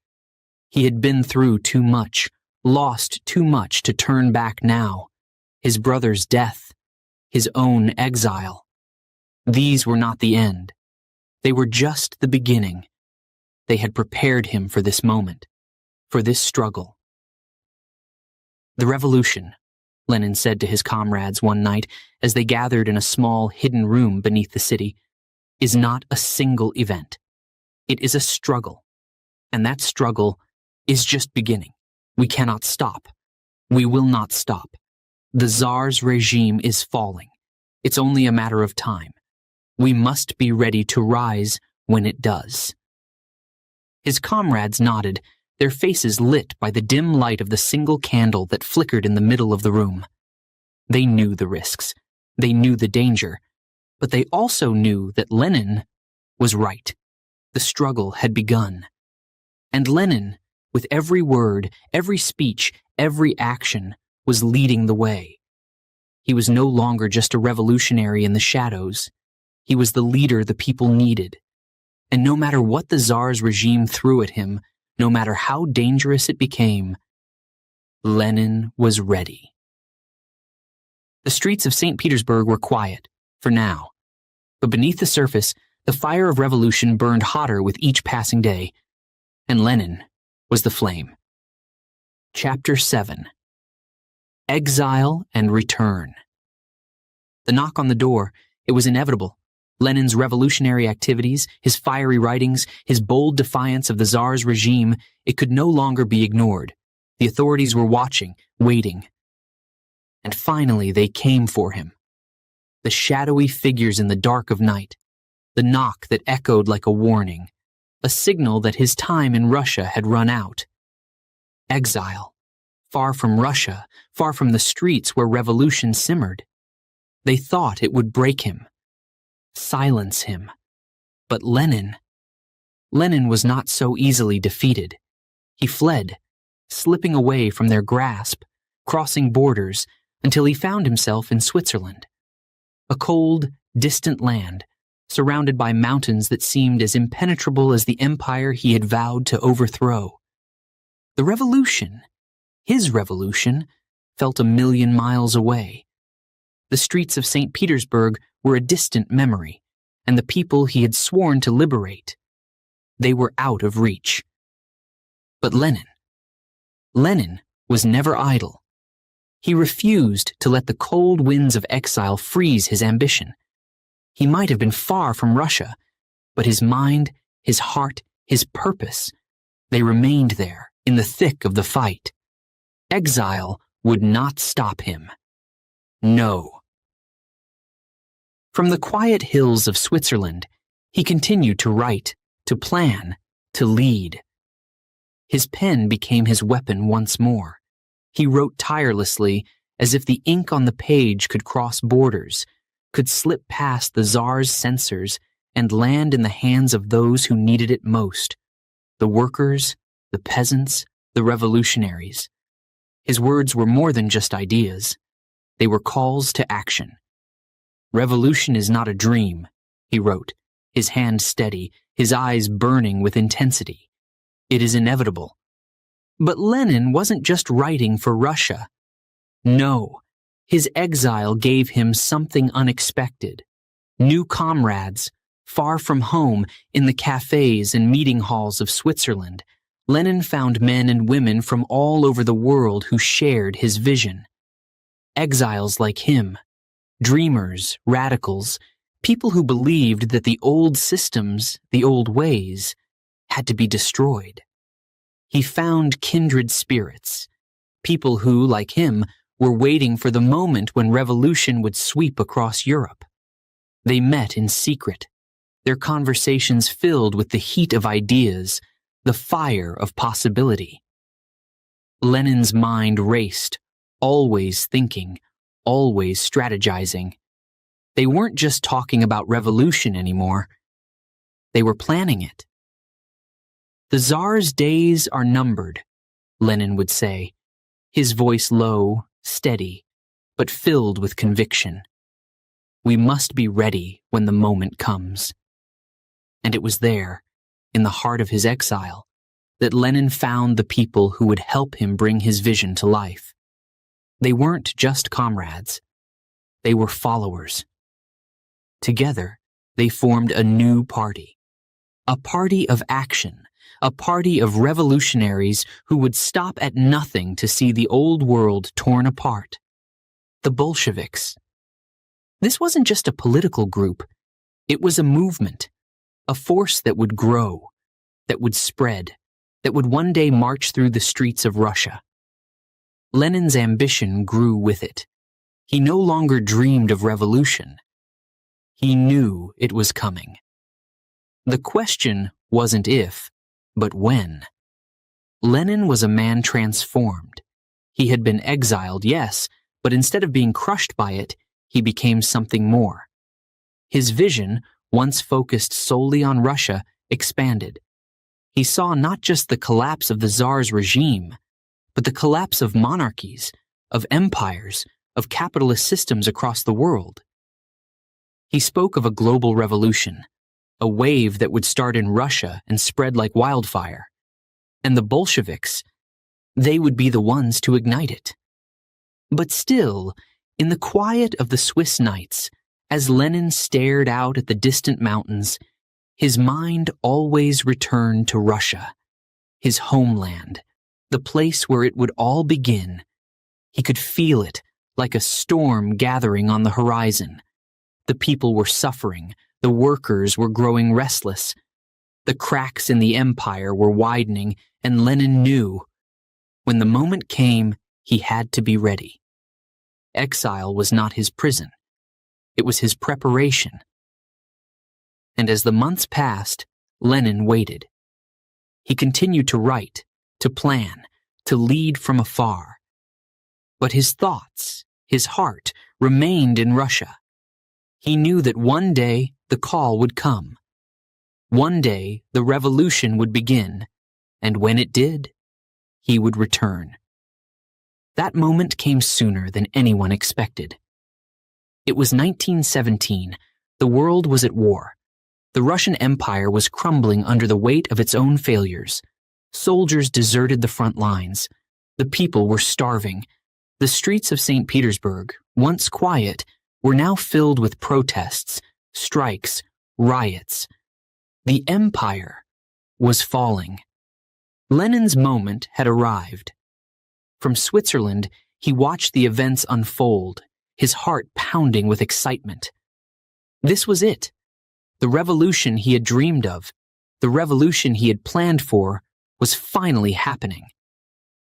He had been through too much, lost too much to turn back now. His brother's death, his own exile. These were not the end. They were just the beginning. They had prepared him for this moment, for this struggle. "The revolution," Lenin said to his comrades one night as they gathered in a small hidden room beneath the city, "is not a single event. It is a struggle. And that struggle is just beginning. We cannot stop. We will not stop. The Tsar's regime is falling. It's only a matter of time. We must be ready to rise when it does." His comrades nodded, their faces lit by the dim light of the single candle that flickered in the middle of the room. They knew the risks. They knew the danger. But they also knew that Lenin was right. The struggle had begun. And Lenin, with every word, every speech, every action, was leading the way. He was no longer just a revolutionary in the shadows. He was the leader the people needed. And no matter what the Tsar's regime threw at him, no matter how dangerous it became, Lenin was ready. The streets of St. Petersburg were quiet, for now. But beneath the surface, the fire of revolution burned hotter with each passing day. And Lenin was the flame. Chapter 7. Exile and Return. The knock on the door, it was inevitable. Lenin's revolutionary activities, his fiery writings, his bold defiance of the Tsar's regime, it could no longer be ignored. The authorities were watching, waiting. And finally they came for him. The shadowy figures in the dark of night, the knock that echoed like a warning, a signal that his time in Russia had run out. Exile, far from Russia, far from the streets where revolution simmered. They thought it would break him, silence him. But Lenin was not so easily defeated. He fled, slipping away from their grasp, crossing borders until he found himself in Switzerland. A cold, distant land, surrounded by mountains that seemed as impenetrable as the empire he had vowed to overthrow. The revolution, his revolution, felt 1,000,000 miles away. The streets of St. Petersburg were a distant memory, and the people he had sworn to liberate, they were out of reach. But Lenin was never idle. He refused to let the cold winds of exile freeze his ambition. He might have been far from Russia, but his mind, his heart, his purpose, they remained there in the thick of the fight. Exile would not stop him. No. From the quiet hills of Switzerland, he continued to write, to plan, to lead. His pen became his weapon once more. He wrote tirelessly, as if the ink on the page could cross borders, could slip past the Tsar's censors and land in the hands of those who needed it most, the workers, the peasants, the revolutionaries. His words were more than just ideas. They were calls to action. "Revolution is not a dream," he wrote, his hand steady, his eyes burning with intensity. "It is inevitable." But Lenin wasn't just writing for Russia. No, his exile gave him something unexpected. New comrades, far from home, in the cafes and meeting halls of Switzerland, Lenin found men and women from all over the world who shared his vision. Exiles like him, dreamers, radicals, people who believed that the old systems, the old ways, had to be destroyed. He found kindred spirits, people who, like him, were waiting for the moment when revolution would sweep across Europe. They met in secret, their conversations filled with the heat of ideas, the fire of possibility. Lenin's mind raced, always thinking, always strategizing. They weren't just talking about revolution anymore. They were planning it. "The Tsar's days are numbered," Lenin would say, his voice low, steady, but filled with conviction. "We must be ready when the moment comes." And it was there, in the heart of his exile, that Lenin found the people who would help him bring his vision to life. They weren't just comrades. They were followers. Together, they formed a new party. A party of action, a party of revolutionaries who would stop at nothing to see the old world torn apart. The Bolsheviks. This wasn't just a political group. It was a movement, a force that would grow, that would spread, that would one day march through the streets of Russia. Lenin's ambition grew with it. He no longer dreamed of revolution. He knew it was coming. The question wasn't if, but when. Lenin was a man transformed. He had been exiled, yes, but instead of being crushed by it, he became something more. His vision, once focused solely on Russia, expanded. He saw not just the collapse of the Tsar's regime, but the collapse of monarchies, of empires, of capitalist systems across the world. He spoke of a global revolution, a wave that would start in Russia and spread like wildfire. And the Bolsheviks, they would be the ones to ignite it. But still, in the quiet of the Swiss nights, as Lenin stared out at the distant mountains, his mind always returned to Russia, his homeland, the place where it would all begin. He could feel it, like a storm gathering on the horizon. The people were suffering, the workers were growing restless. The cracks in the empire were widening, and Lenin knew. When the moment came, he had to be ready. Exile was not his prison. It was his preparation. And as the months passed, Lenin waited. He continued to write, to plan, to lead from afar. But his thoughts, his heart, remained in Russia. He knew that one day the call would come. One day, the revolution would begin, and when it did, he would return. That moment came sooner than anyone expected. It was 1917. The world was at war. The Russian Empire was crumbling under the weight of its own failures. Soldiers deserted the front lines. The people were starving. The streets of St. Petersburg, once quiet, were now filled with protests, strikes, riots. The empire was falling. Lenin's moment had arrived. From Switzerland, he watched the events unfold, his heart pounding with excitement. This was it. The revolution he had dreamed of, the revolution he had planned for, was finally happening.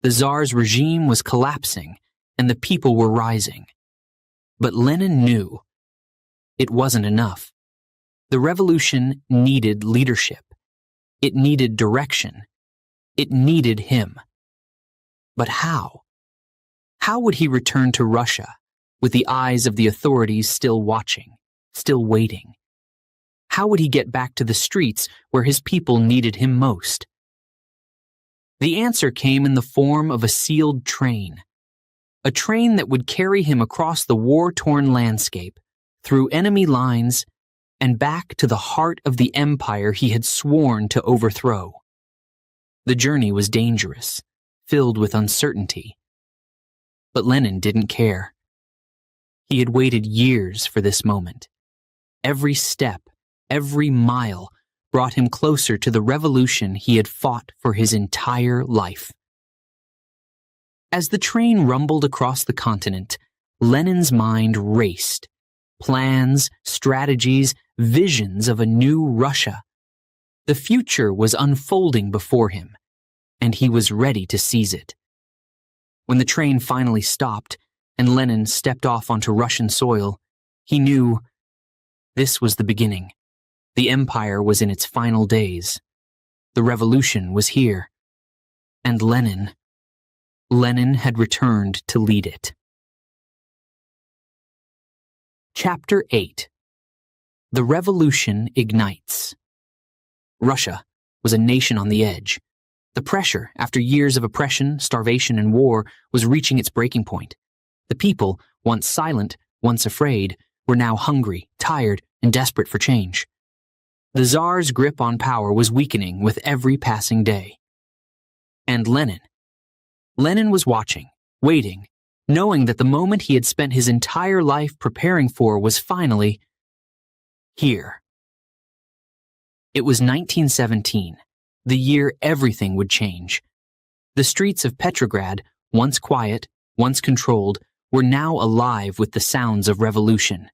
The Tsar's regime was collapsing, and the people were rising. But Lenin knew it wasn't enough. The revolution needed leadership. It needed direction. It needed him. But how? How would he return to Russia, with the eyes of the authorities still watching, still waiting? How would he get back to the streets where his people needed him most? The answer came in the form of a sealed train. A train that would carry him across the war-torn landscape, through enemy lines, and back to the heart of the empire he had sworn to overthrow. The journey was dangerous, filled with uncertainty. But Lenin didn't care. He had waited years for this moment. Every step, every mile, brought him closer to the revolution he had fought for his entire life. As the train rumbled across the continent, Lenin's mind raced. Plans, strategies, visions of a new Russia. The future was unfolding before him, and he was ready to seize it. When the train finally stopped, and Lenin stepped off onto Russian soil, he knew this was the beginning. The empire was in its final days. The revolution was here. And Lenin had returned to lead it. Chapter 8. The Revolution Ignites. Russia was a nation on the edge. The pressure, after years of oppression, starvation, and war, was reaching its breaking point. The people, once silent, once afraid, were now hungry, tired, and desperate for change. The Tsar's grip on power was weakening with every passing day. And Lenin was watching, waiting, knowing that the moment he had spent his entire life preparing for was finally here. It was 1917, the year everything would change. The streets of Petrograd, once quiet, once controlled, were now alive with the sounds of revolution.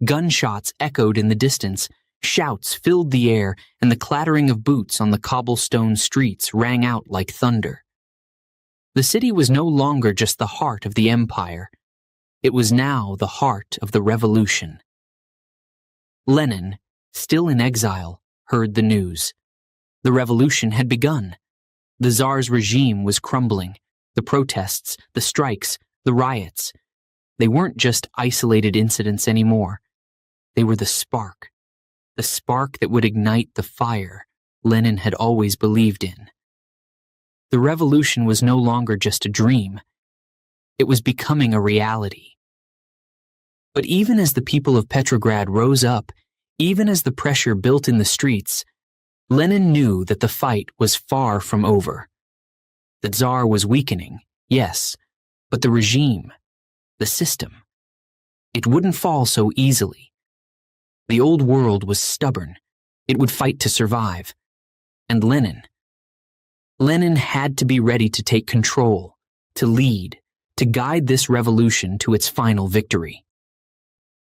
Gunshots echoed in the distance, shouts filled the air, and the clattering of boots on the cobblestone streets rang out like thunder. The city was no longer just the heart of the empire. It was now the heart of the revolution. Lenin, still in exile, heard the news. The revolution had begun. The Tsar's regime was crumbling. The protests, the strikes, the riots. They weren't just isolated incidents anymore. They were the spark that would ignite the fire Lenin had always believed in. The revolution was no longer just a dream. It was becoming a reality. But even as the people of Petrograd rose up, even as the pressure built in the streets, Lenin knew that the fight was far from over. The Tsar was weakening, yes, but the regime, the system, it wouldn't fall so easily. The old world was stubborn. It would fight to survive. And Lenin had to be ready to take control, to lead, to guide this revolution to its final victory.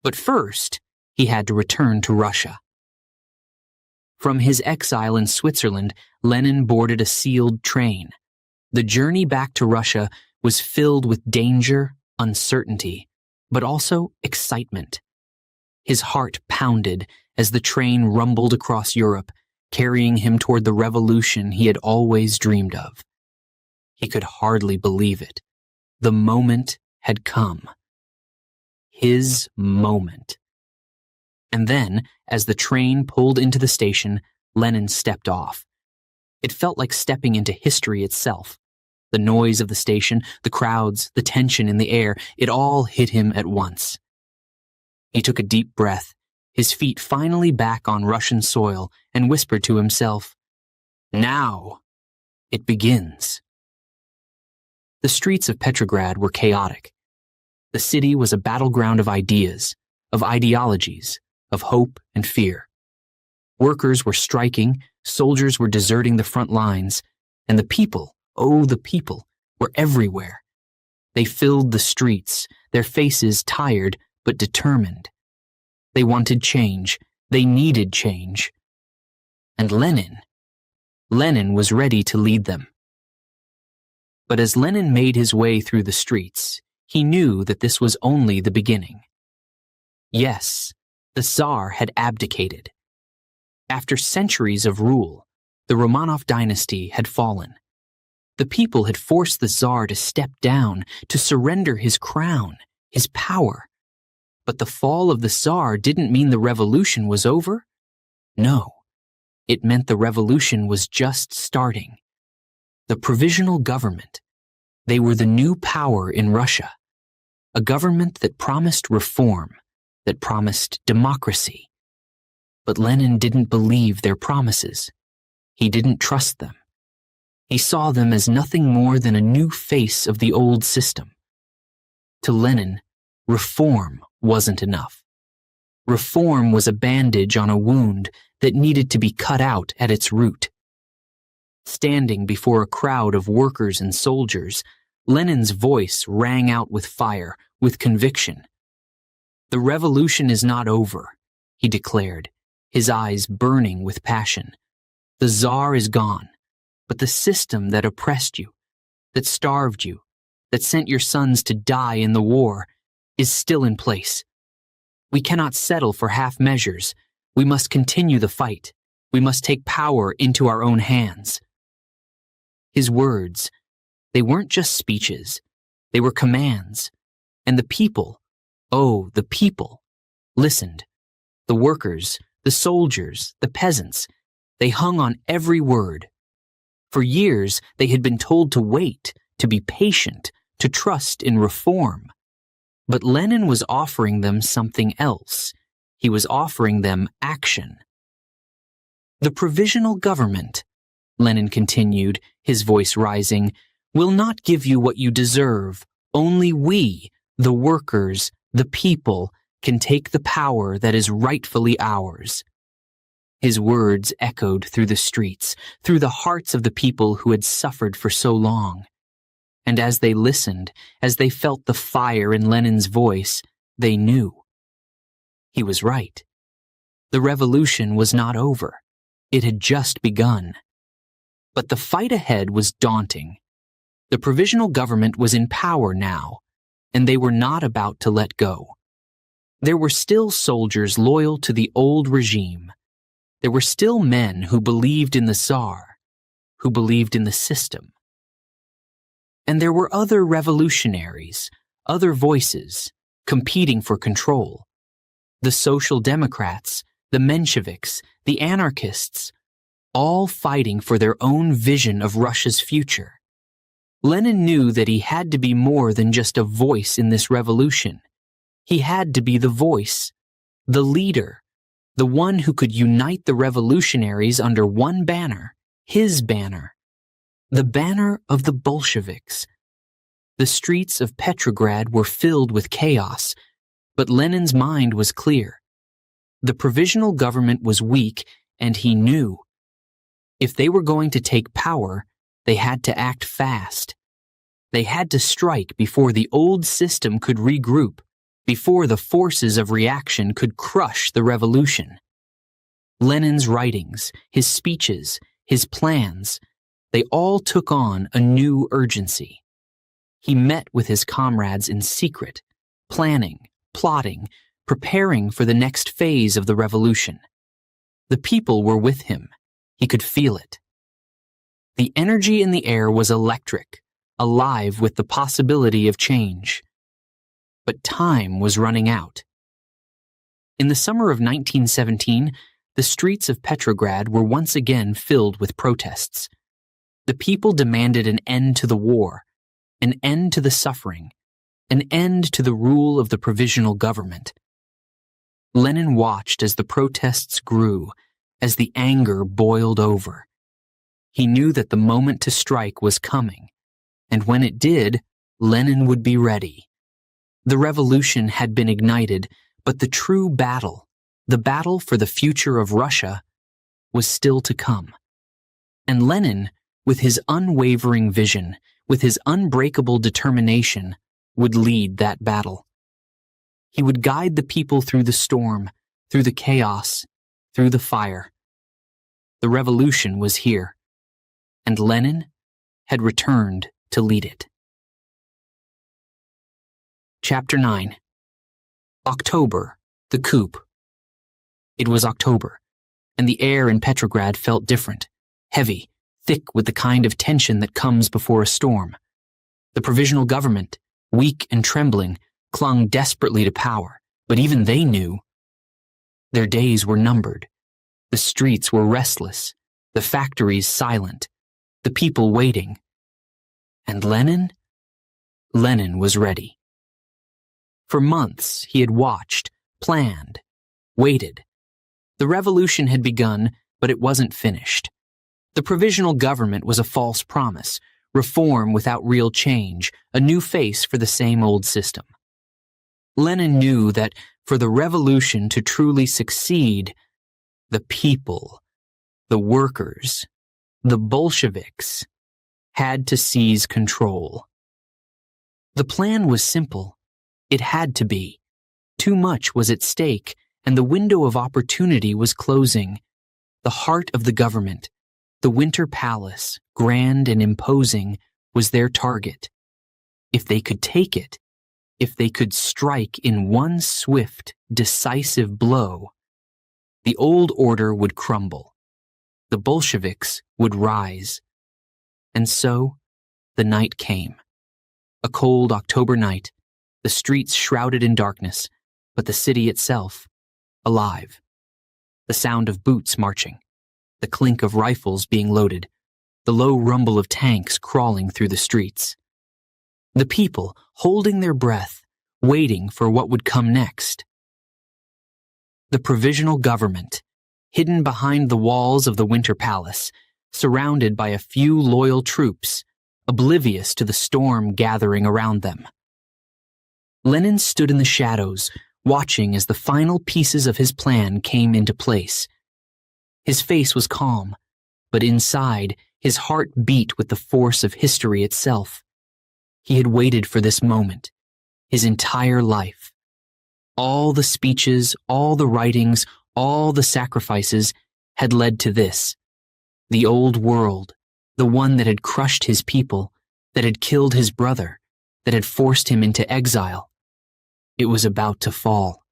But first, he had to return to Russia. From his exile in Switzerland, Lenin boarded a sealed train. The journey back to Russia was filled with danger, uncertainty, but also excitement. His heart pounded as the train rumbled across Europe, carrying him toward the revolution he had always dreamed of. He could hardly believe it. The moment had come. His moment. And then, as the train pulled into the station, Lenin stepped off. It felt like stepping into history itself. The noise of the station, the crowds, the tension in the air, it all hit him at once. He took a deep breath, his feet finally back on Russian soil, and whispered to himself, "Now it begins." The streets of Petrograd were chaotic. The city was a battleground of ideas, of ideologies, of hope and fear. Workers were striking, soldiers were deserting the front lines, and the people, oh, the people, were everywhere. They filled the streets, their faces tired but determined. They wanted change. They needed change. And Lenin was ready to lead them. But as Lenin made his way through the streets, he knew that this was only the beginning. Yes, the Tsar had abdicated. After centuries of rule, the Romanov dynasty had fallen. The people had forced the Tsar to step down, to surrender his crown, his power. But the fall of the Tsar didn't mean the revolution was over. No, it meant the revolution was just starting. The provisional government. They were the new power in Russia. A government that promised reform, that promised democracy. But Lenin didn't believe their promises. He didn't trust them. He saw them as nothing more than a new face of the old system. To Lenin, reform wasn't enough. Reform was a bandage on a wound that needed to be cut out at its root. Standing before a crowd of workers and soldiers, Lenin's voice rang out with fire, with conviction. "The revolution is not over," he declared, his eyes burning with passion. "The Tsar is gone, but the system that oppressed you, that starved you, that sent your sons to die in the war, is still in place. We cannot settle for half measures. We must continue the fight. We must take power into our own hands." His words, they weren't just speeches. They were commands. And the people, oh, the people, listened. The workers, the soldiers, the peasants, they hung on every word. For years, they had been told to wait, to be patient, to trust in reform. But Lenin was offering them something else. He was offering them action. "The provisional government," Lenin continued, his voice rising, "will not give you what you deserve. Only we, the workers, the people, can take the power that is rightfully ours." His words echoed through the streets, through the hearts of the people who had suffered for so long. And as they listened, as they felt the fire in Lenin's voice, they knew. He was right. The revolution was not over. It had just begun. But the fight ahead was daunting. The provisional government was in power now, and they were not about to let go. There were still soldiers loyal to the old regime. There were still men who believed in the Tsar, who believed in the system. And there were other revolutionaries, other voices, competing for control. The Social Democrats, the Mensheviks, the anarchists, all fighting for their own vision of Russia's future. Lenin knew that he had to be more than just a voice in this revolution. He had to be the voice, the leader, the one who could unite the revolutionaries under one banner, his banner, the banner of the Bolsheviks. The streets of Petrograd were filled with chaos, but Lenin's mind was clear. The provisional government was weak, and he knew. If they were going to take power, they had to act fast. They had to strike before the old system could regroup, before the forces of reaction could crush the revolution. Lenin's writings, his speeches, his plans, they all took on a new urgency. He met with his comrades in secret, planning, plotting, preparing for the next phase of the revolution. The people were with him. He could feel it. The energy in the air was electric, alive with the possibility of change. But time was running out. In the summer of 1917, the streets of Petrograd were once again filled with protests. The people demanded an end to the war, an end to the suffering, an end to the rule of the provisional government. Lenin watched as the protests grew, as the anger boiled over. He knew that the moment to strike was coming, and when it did, Lenin would be ready. The revolution had been ignited, but the true battle, the battle for the future of Russia, was still to come. And Lenin, with his unwavering vision, with his unbreakable determination, would lead that battle. He would guide the people through the storm, through the chaos, through the fire. The revolution was here, and Lenin had returned to lead it. Chapter 9. October, the coup. It was October, and the air in Petrograd felt different, heavy, thick with the kind of tension that comes before a storm. The provisional government, weak and trembling, clung desperately to power, but even they knew their days were numbered. The streets were restless, the factories silent, the people waiting. And Lenin? Lenin was ready. For months he had watched, planned, waited. The revolution had begun, but it wasn't finished. The provisional government was a false promise, reform without real change, a new face for the same old system. Lenin knew that for the revolution to truly succeed, the people, the workers, the Bolsheviks, had to seize control. The plan was simple. It had to be. Too much was at stake, and the window of opportunity was closing. The heart of the government, the Winter Palace, grand and imposing, was their target. If they could take it, if they could strike in one swift, decisive blow, the old order would crumble. The Bolsheviks would rise. And so, the night came. A cold October night, the streets shrouded in darkness, but the city itself, alive. The sound of boots marching, the clink of rifles being loaded, the low rumble of tanks crawling through the streets. The people holding their breath, waiting for what would come next. The provisional government, hidden behind the walls of the Winter Palace, surrounded by a few loyal troops, oblivious to the storm gathering around them. Lenin stood in the shadows, watching as the final pieces of his plan came into place. His face was calm, but inside, his heart beat with the force of history itself. He had waited for this moment, his entire life. All the speeches, all the writings, all the sacrifices had led to this. The old world, the one that had crushed his people, that had killed his brother, that had forced him into exile. It was about to fall.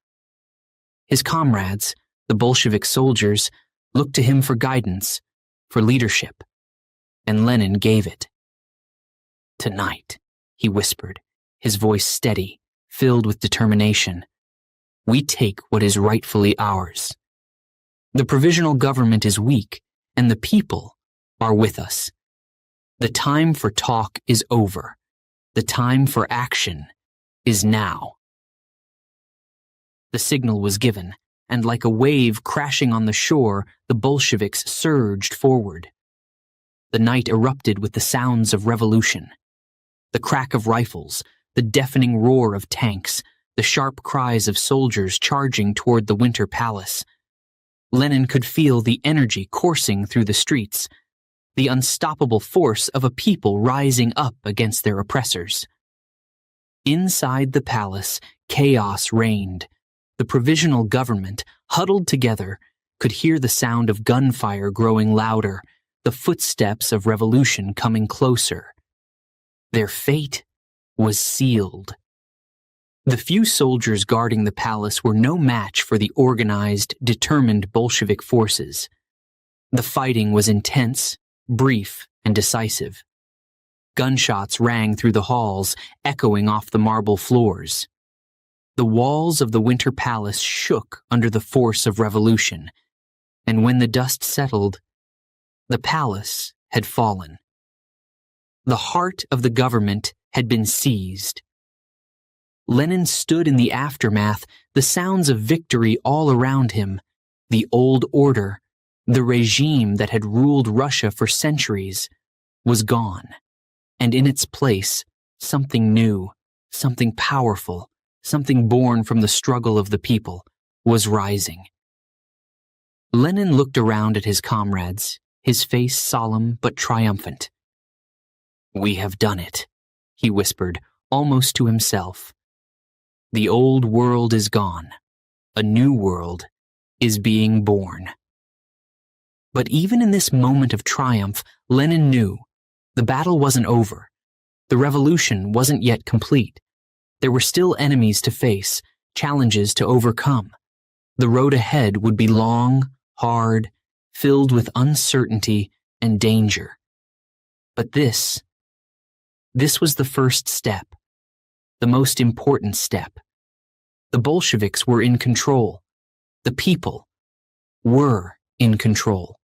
His comrades, the Bolshevik soldiers, looked to him for guidance, for leadership, and Lenin gave it. "Tonight," he whispered, his voice steady, filled with determination, "we take what is rightfully ours. The provisional government is weak, and the people are with us. The time for talk is over. The time for action is now." The signal was given, and like a wave crashing on the shore, the Bolsheviks surged forward. The night erupted with the sounds of revolution. The crack of rifles, the deafening roar of tanks, the sharp cries of soldiers charging toward the Winter Palace. Lenin could feel the energy coursing through the streets, the unstoppable force of a people rising up against their oppressors. Inside the palace, chaos reigned. The provisional government, huddled together, could hear the sound of gunfire growing louder, the footsteps of revolution coming closer. Their fate was sealed. The few soldiers guarding the palace were no match for the organized, determined Bolshevik forces. The fighting was intense, brief, and decisive. Gunshots rang through the halls, echoing off the marble floors. The walls of the Winter Palace shook under the force of revolution. and when the dust settled, the palace had fallen. The heart of the government had been seized. Lenin stood in the aftermath, the sounds of victory all around him, the old order, the regime that had ruled Russia for centuries, was gone, and in its place, something new, something powerful, something born from the struggle of the people, was rising. Lenin looked around at his comrades, his face solemn but triumphant. "We have done it," he whispered, almost to himself. "The old world is gone. A new world is being born." But even in this moment of triumph, Lenin knew the battle wasn't over. The revolution wasn't yet complete. There were still enemies to face, challenges to overcome. The road ahead would be long, hard, filled with uncertainty and danger. But this was the first step, the most important step. The Bolsheviks were in control. The people were in control.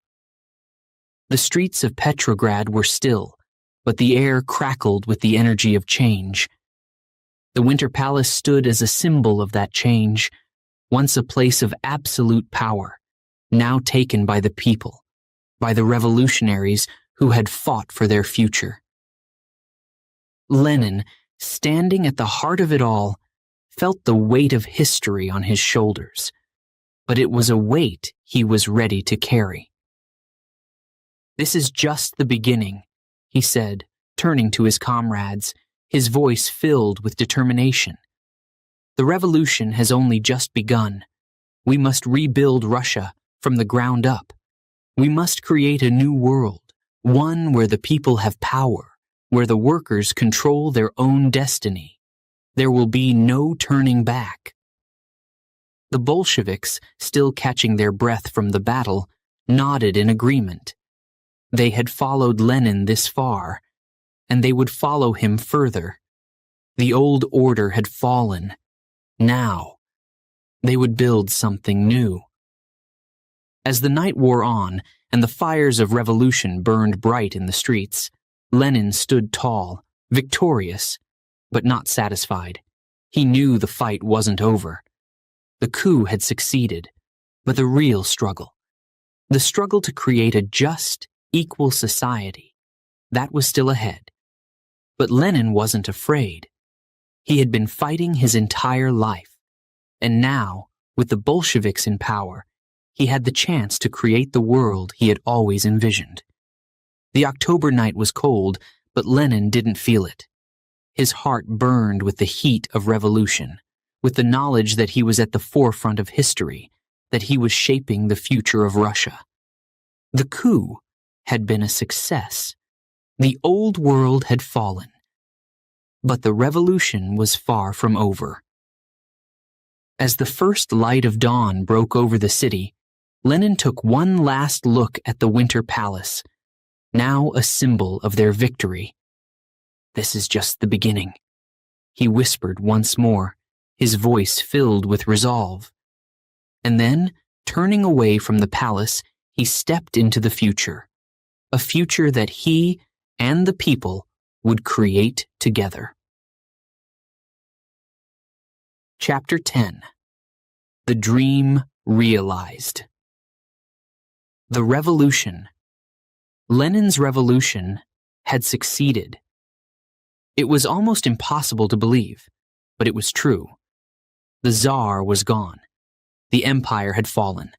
The streets of Petrograd were still, but the air crackled with the energy of change. The Winter Palace stood as a symbol of that change, once a place of absolute power, now taken by the people, by the revolutionaries who had fought for their future. Lenin, standing at the heart of it all, felt the weight of history on his shoulders, but it was a weight he was ready to carry. "This is just the beginning," he said, turning to his comrades, his voice filled with determination. "The revolution has only just begun. We must rebuild Russia from the ground up. We must create a new world, one where the people have power, where the workers control their own destiny. There will be no turning back." The Bolsheviks, still catching their breath from the battle, nodded in agreement. They had followed Lenin this far, and they would follow him further. The old order had fallen. Now, they would build something new. As the night wore on, and the fires of revolution burned bright in the streets, Lenin stood tall, victorious, but not satisfied. He knew the fight wasn't over. The coup had succeeded, but the real struggle, the struggle to create a just, equal society, that was still ahead. But Lenin wasn't afraid. He had been fighting his entire life, and now, with the Bolsheviks in power, he had the chance to create the world he had always envisioned. The October night was cold, but Lenin didn't feel it. His heart burned with the heat of revolution, with the knowledge that he was at the forefront of history, that he was shaping the future of Russia. The coup had been a success. The old world had fallen. But the revolution was far from over. As the first light of dawn broke over the city, Lenin took one last look at the Winter Palace, now a symbol of their victory. "This is just the beginning," he whispered once more, his voice filled with resolve. And then, turning away from the palace, he stepped into the future, a future that he and the people would create together. Chapter 10. The Dream Realized. The revolution. Lenin's revolution had succeeded. It was almost impossible to believe, but it was true. The Tsar was gone. The empire had fallen.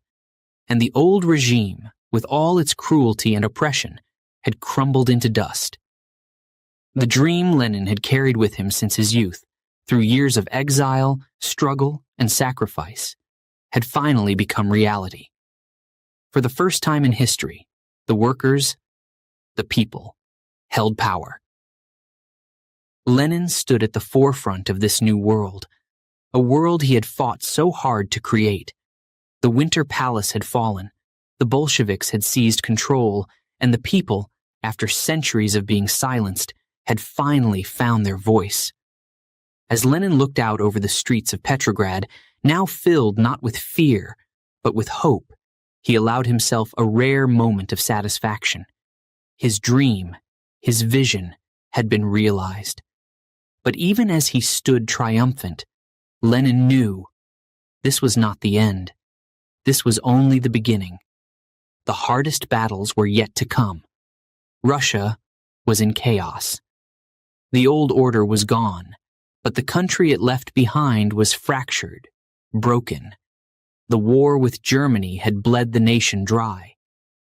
And the old regime, with all its cruelty and oppression, had crumbled into dust. The dream Lenin had carried with him since his youth, through years of exile, struggle, and sacrifice, had finally become reality. For the first time in history, the workers, the people, held power. Lenin stood at the forefront of this new world, a world he had fought so hard to create. The Winter Palace had fallen, the Bolsheviks had seized control, and the people, after centuries of being silenced, had finally found their voice. As Lenin looked out over the streets of Petrograd, now filled not with fear, but with hope, he allowed himself a rare moment of satisfaction. His dream, his vision, had been realized. But even as he stood triumphant, Lenin knew this was not the end. This was only the beginning. The hardest battles were yet to come. Russia was in chaos. The old order was gone, but the country it left behind was fractured, broken. The war with Germany had bled the nation dry.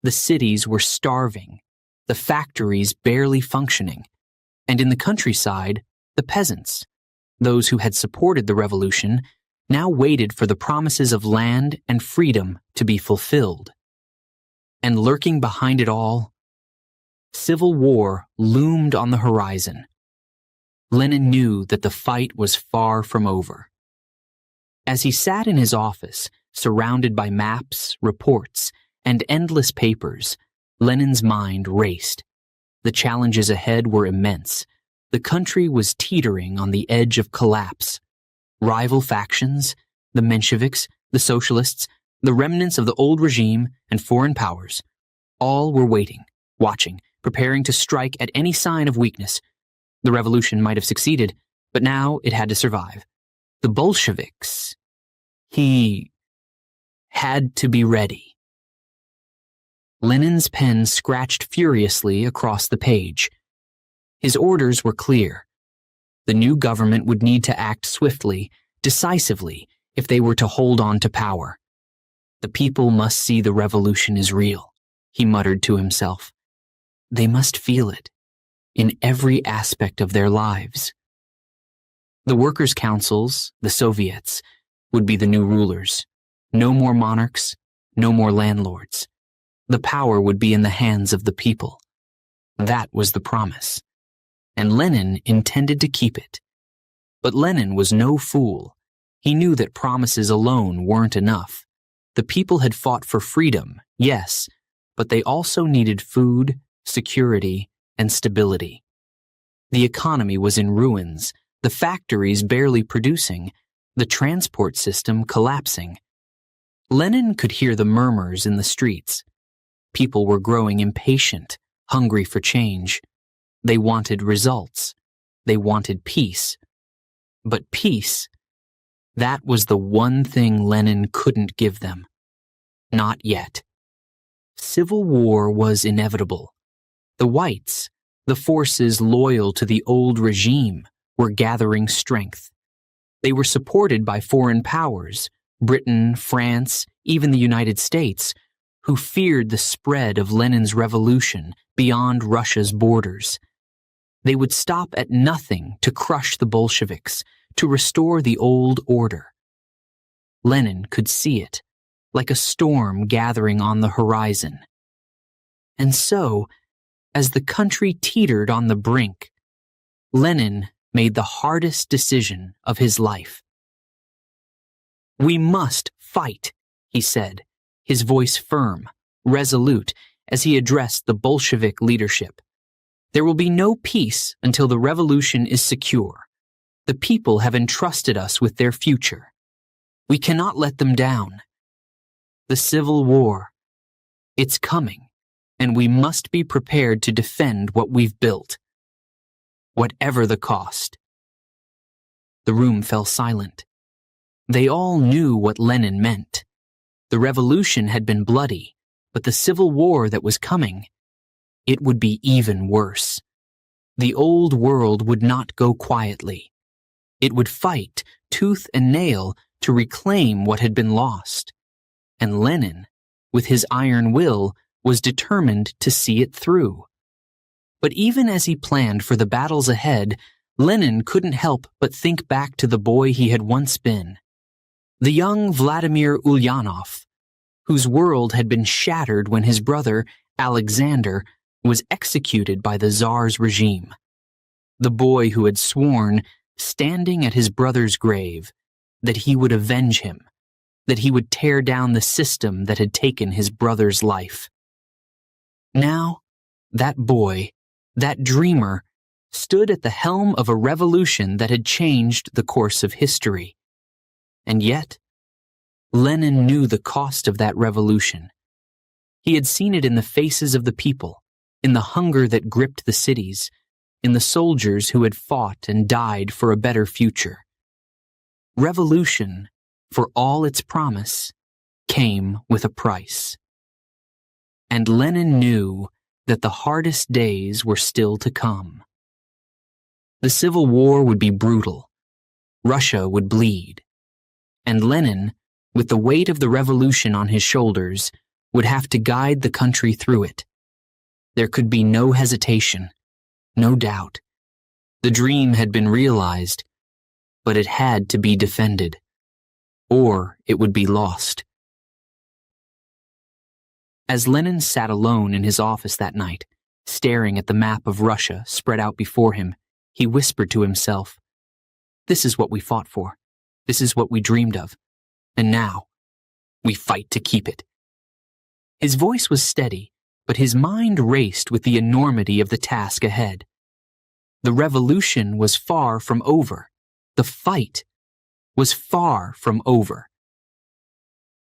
The cities were starving, the factories barely functioning, and in the countryside, the peasants, those who had supported the revolution, now waited for the promises of land and freedom to be fulfilled. And lurking behind it all, civil war loomed on the horizon. Lenin knew that the fight was far from over. As he sat in his office, surrounded by maps, reports, and endless papers, Lenin's mind raced. The challenges ahead were immense. The country was teetering on the edge of collapse. Rival factions, the Mensheviks, the socialists, the remnants of the old regime, and foreign powers, all were waiting, watching, preparing to strike at any sign of weakness. The revolution might have succeeded, but now it had to survive. The Bolsheviks, he had to be ready. Lenin's pen scratched furiously across the page. His orders were clear. The new government would need to act swiftly, decisively, if they were to hold on to power. The people must see the revolution is real, he muttered to himself. They must feel it, in every aspect of their lives. The workers' councils, the Soviets, would be the new rulers. No more monarchs, no more landlords. The power would be in the hands of the people. That was the promise. And Lenin intended to keep it. But Lenin was no fool. He knew that promises alone weren't enough. The people had fought for freedom, yes, but they also needed food, security, and stability. The economy was in ruins, the factories barely producing, the transport system collapsing. Lenin could hear the murmurs in the streets. People were growing impatient, hungry for change. They wanted results. They wanted peace. But peace, that was the one thing Lenin couldn't give them. Not yet. Civil war was inevitable. The whites, the forces loyal to the old regime, were gathering strength. They were supported by foreign powers, Britain, France, even the United States, who feared the spread of Lenin's revolution beyond Russia's borders. They would stop at nothing to crush the Bolsheviks, to restore the old order. Lenin could see it, like a storm gathering on the horizon. And so, as the country teetered on the brink, Lenin made the hardest decision of his life. "We must fight," he said, his voice firm, resolute, as he addressed the Bolshevik leadership. "There will be no peace until the revolution is secure. The people have entrusted us with their future. We cannot let them down. The civil war, it's coming, and we must be prepared to defend what we've built, whatever the cost." The room fell silent. They all knew what Lenin meant. The revolution had been bloody, but the civil war that was coming, it would be even worse. The old world would not go quietly. It would fight, tooth and nail, to reclaim what had been lost. And Lenin, with his iron will, was determined to see it through. But even as he planned for the battles ahead, Lenin couldn't help but think back to the boy he had once been. The young Vladimir Ulyanov, whose world had been shattered when his brother, Alexander, was executed by the Tsar's regime. The boy who had sworn, standing at his brother's grave, that he would avenge him, that he would tear down the system that had taken his brother's life. Now, that boy, that dreamer, stood at the helm of a revolution that had changed the course of history. And yet, Lenin knew the cost of that revolution. He had seen it in the faces of the people, in the hunger that gripped the cities, in the soldiers who had fought and died for a better future. Revolution, for all its promise, came with a price. And Lenin knew that the hardest days were still to come. The Civil War would be brutal. Russia would bleed. And Lenin, with the weight of the revolution on his shoulders, would have to guide the country through it. There could be no hesitation, no doubt. The dream had been realized, but it had to be defended, or it would be lost. As Lenin sat alone in his office that night, staring at the map of Russia spread out before him, he whispered to himself, "This is what we fought for. This is what we dreamed of. And now, we fight to keep it." His voice was steady, but his mind raced with the enormity of the task ahead. The revolution was far from over. The fight was far from over.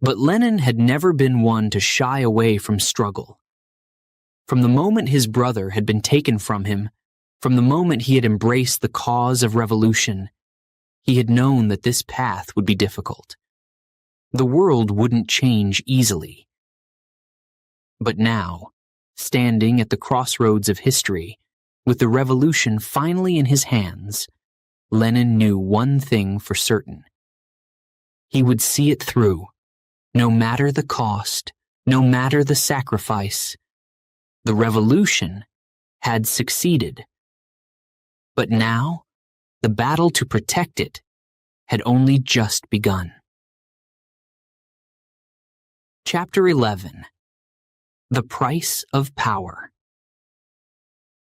But Lenin had never been one to shy away from struggle. From the moment his brother had been taken from him, from the moment he had embraced the cause of revolution, he had known that this path would be difficult. The world wouldn't change easily. But now, standing at the crossroads of history, with the revolution finally in his hands, Lenin knew one thing for certain. He would see it through, no matter the cost, no matter the sacrifice. The revolution had succeeded. But now, the battle to protect it had only just begun. Chapter 11. The Price of Power.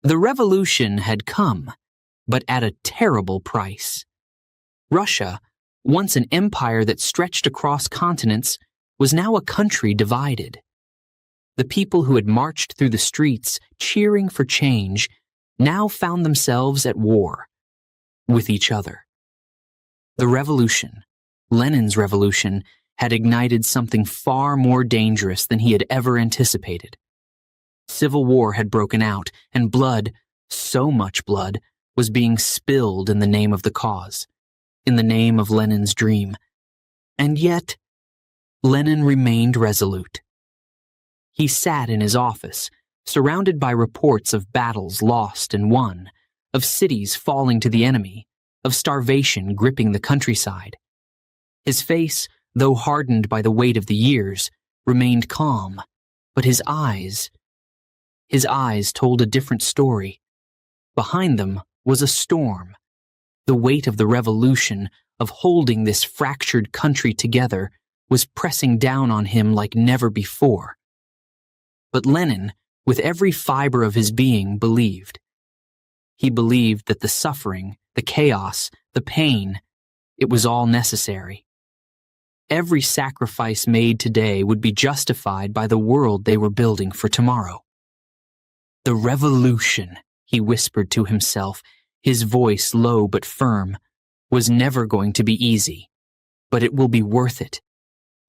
The revolution had come, but at a terrible price. Russia, once an empire that stretched across continents, was now a country divided. The people who had marched through the streets cheering for change now found themselves at war with each other. The revolution, Lenin's revolution, had ignited something far more dangerous than he had ever anticipated. Civil war had broken out, and blood, so much blood, was being spilled in the name of the cause, in the name of Lenin's dream. And yet, Lenin remained resolute. He sat in his office, surrounded by reports of battles lost and won, of cities falling to the enemy, of starvation gripping the countryside. His face, though hardened by the weight of the years, remained calm, but his eyes told a different story. Behind them was a storm. The weight of the revolution, of holding this fractured country together, was pressing down on him like never before. But Lenin, with every fiber of his being, believed. He believed that the suffering, the chaos, the pain, it was all necessary. Every sacrifice made today would be justified by the world they were building for tomorrow. The revolution, he whispered to himself, his voice low but firm, was never going to be easy, but it will be worth it.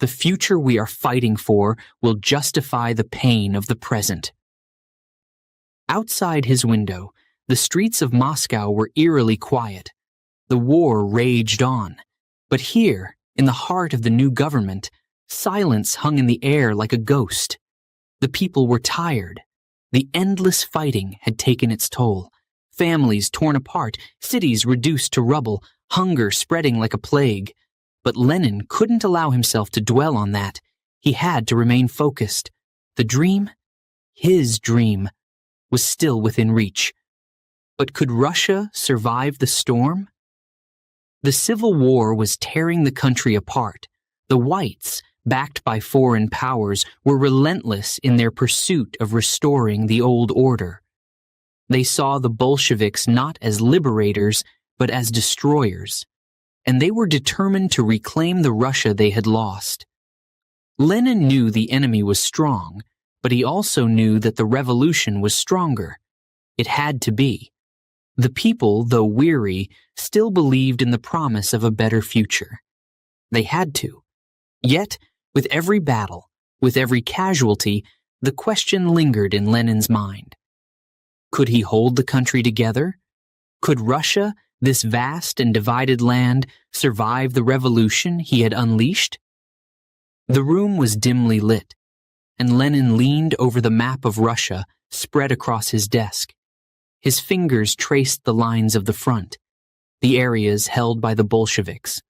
The future we are fighting for will justify the pain of the present. Outside his window, the streets of Moscow were eerily quiet. The war raged on, but here, in the heart of the new government, silence hung in the air like a ghost. The people were tired. The endless fighting had taken its toll. Families torn apart, cities reduced to rubble, hunger spreading like a plague. But Lenin couldn't allow himself to dwell on that. He had to remain focused. The dream, his dream, was still within reach. But could Russia survive the storm? The Civil War was tearing the country apart. The whites, backed by foreign powers, were relentless in their pursuit of restoring the old order. They saw the Bolsheviks not as liberators, but as destroyers, and they were determined to reclaim the Russia they had lost. Lenin knew the enemy was strong, but he also knew that the revolution was stronger. It had to be. The people, though weary, still believed in the promise of a better future. They had to. Yet, with every battle, with every casualty, the question lingered in Lenin's mind. Could he hold the country together? Could Russia, this vast and divided land, survive the revolution he had unleashed? The room was dimly lit, and Lenin leaned over the map of Russia spread across his desk. His fingers traced the lines of the front, the areas held by the Bolsheviks,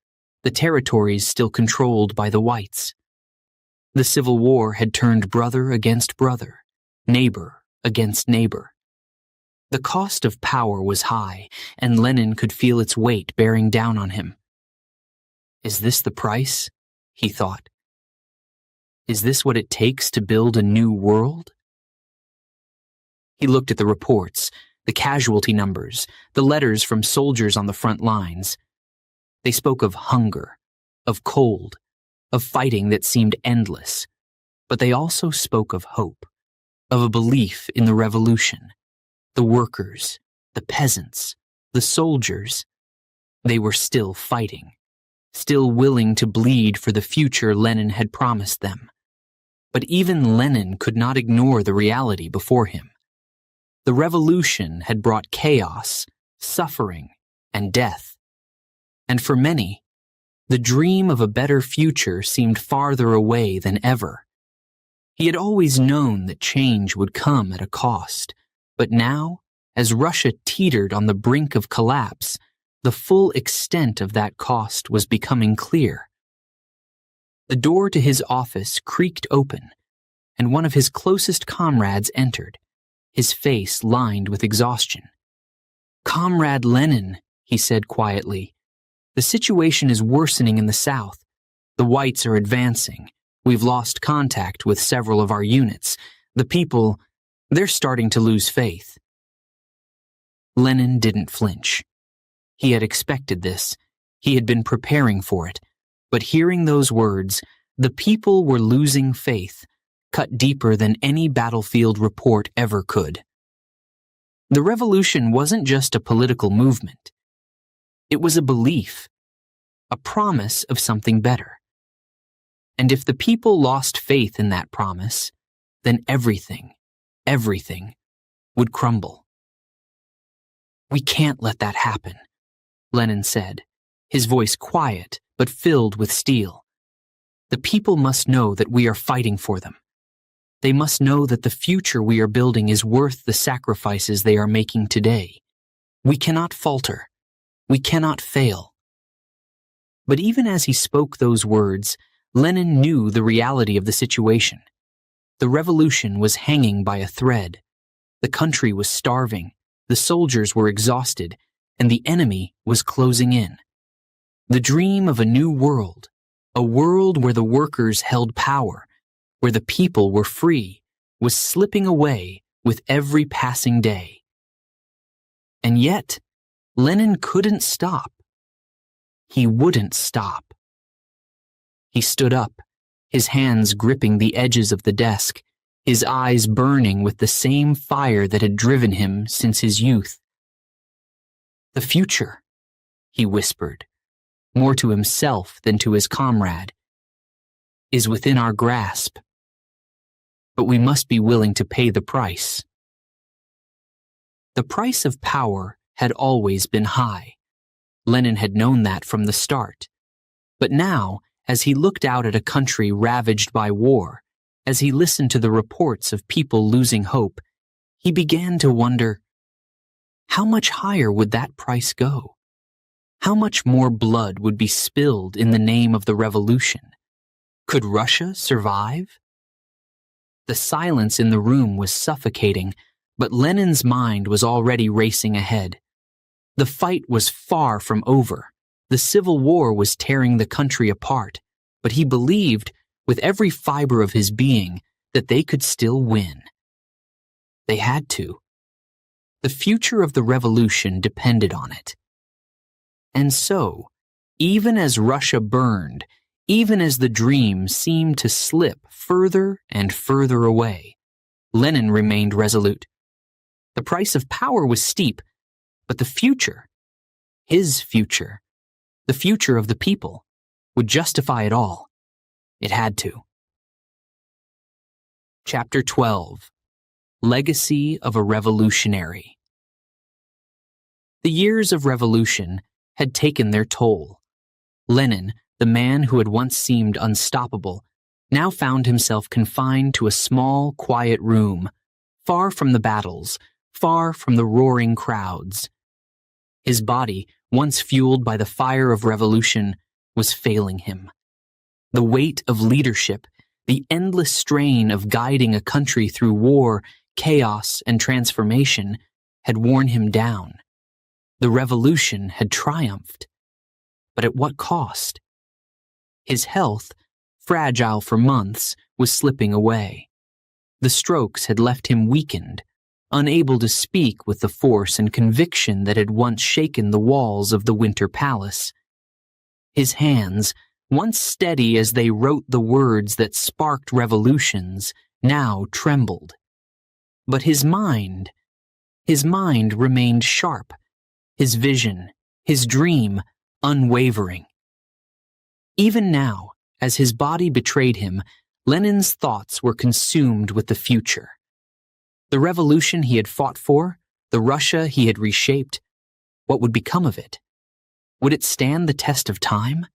the territories still controlled by the Whites. The Civil War had turned brother against brother, neighbor against neighbor. The cost of power was high, and Lenin could feel its weight bearing down on him. Is this the price? He thought. Is this what it takes to build a new world? He looked at the reports, the casualty numbers, the letters from soldiers on the front lines. They spoke of hunger, of cold, of fighting that seemed endless, but they also spoke of hope, of a belief in the revolution. The workers, the peasants, the soldiers, they were still fighting, still willing to bleed for the future Lenin had promised them. But even Lenin could not ignore the reality before him. The revolution had brought chaos, suffering, and death. And for many, the dream of a better future seemed farther away than ever. He had always known that change would come at a cost, but now, as Russia teetered on the brink of collapse, the full extent of that cost was becoming clear. The door to his office creaked open, and one of his closest comrades entered, his face lined with exhaustion. "Comrade Lenin," he said quietly, "the situation is worsening in the south. The Whites are advancing. We've lost contact with several of our units. The people, they're starting to lose faith." Lenin didn't flinch. He had expected this. He had been preparing for it. But hearing those words, "the people were losing faith," cut deeper than any battlefield report ever could. The revolution wasn't just a political movement. It was a belief, a promise of something better. And if the people lost faith in that promise, then everything would crumble. "We can't let that happen," Lenin said, his voice quiet but filled with steel. "The people must know that we are fighting for them. They must know that the future we are building is worth the sacrifices they are making today. We cannot falter. We cannot fail." But even as he spoke those words, Lenin knew the reality of the situation. The revolution was hanging by a thread. The country was starving, the soldiers were exhausted, and the enemy was closing in. The dream of a new world, a world where the workers held power, where the people were free, was slipping away with every passing day. And yet, Lenin couldn't stop. He wouldn't stop. He stood up, his hands gripping the edges of the desk, his eyes burning with the same fire that had driven him since his youth. "The future," he whispered, more to himself than to his comrade, "is within our grasp. But we must be willing to pay the price." The price of power had always been high. Lenin had known that from the start. But now, as he looked out at a country ravaged by war, as he listened to the reports of people losing hope, he began to wonder, how much higher would that price go? How much more blood would be spilled in the name of the revolution? Could Russia survive? The silence in the room was suffocating, but Lenin's mind was already racing ahead. The fight was far from over. The Civil War was tearing the country apart, but he believed, with every fiber of his being, that they could still win. They had to. The future of the revolution depended on it. And so, even as Russia burned, even as the dream seemed to slip further and further away, Lenin remained resolute. The price of power was steep, but the future, his future, the future of the people, would justify it all. It had to. Chapter 12. Legacy of a Revolutionary. The years of revolution had taken their toll. Lenin, the man who had once seemed unstoppable, now found himself confined to a small, quiet room, far from the battles, far from the roaring crowds. His body, once fueled by the fire of revolution, was failing him. The weight of leadership, the endless strain of guiding a country through war, chaos, and transformation had worn him down. The revolution had triumphed. But at what cost? His health, fragile for months, was slipping away. The strokes had left him weakened, unable to speak with the force and conviction that had once shaken the walls of the Winter Palace. His hands, once steady as they wrote the words that sparked revolutions, now trembled. But his mind remained sharp, his vision, his dream, unwavering. Even now, as his body betrayed him, Lenin's thoughts were consumed with the future. The revolution he had fought for, the Russia he had reshaped, what would become of it? Would it stand the test of time?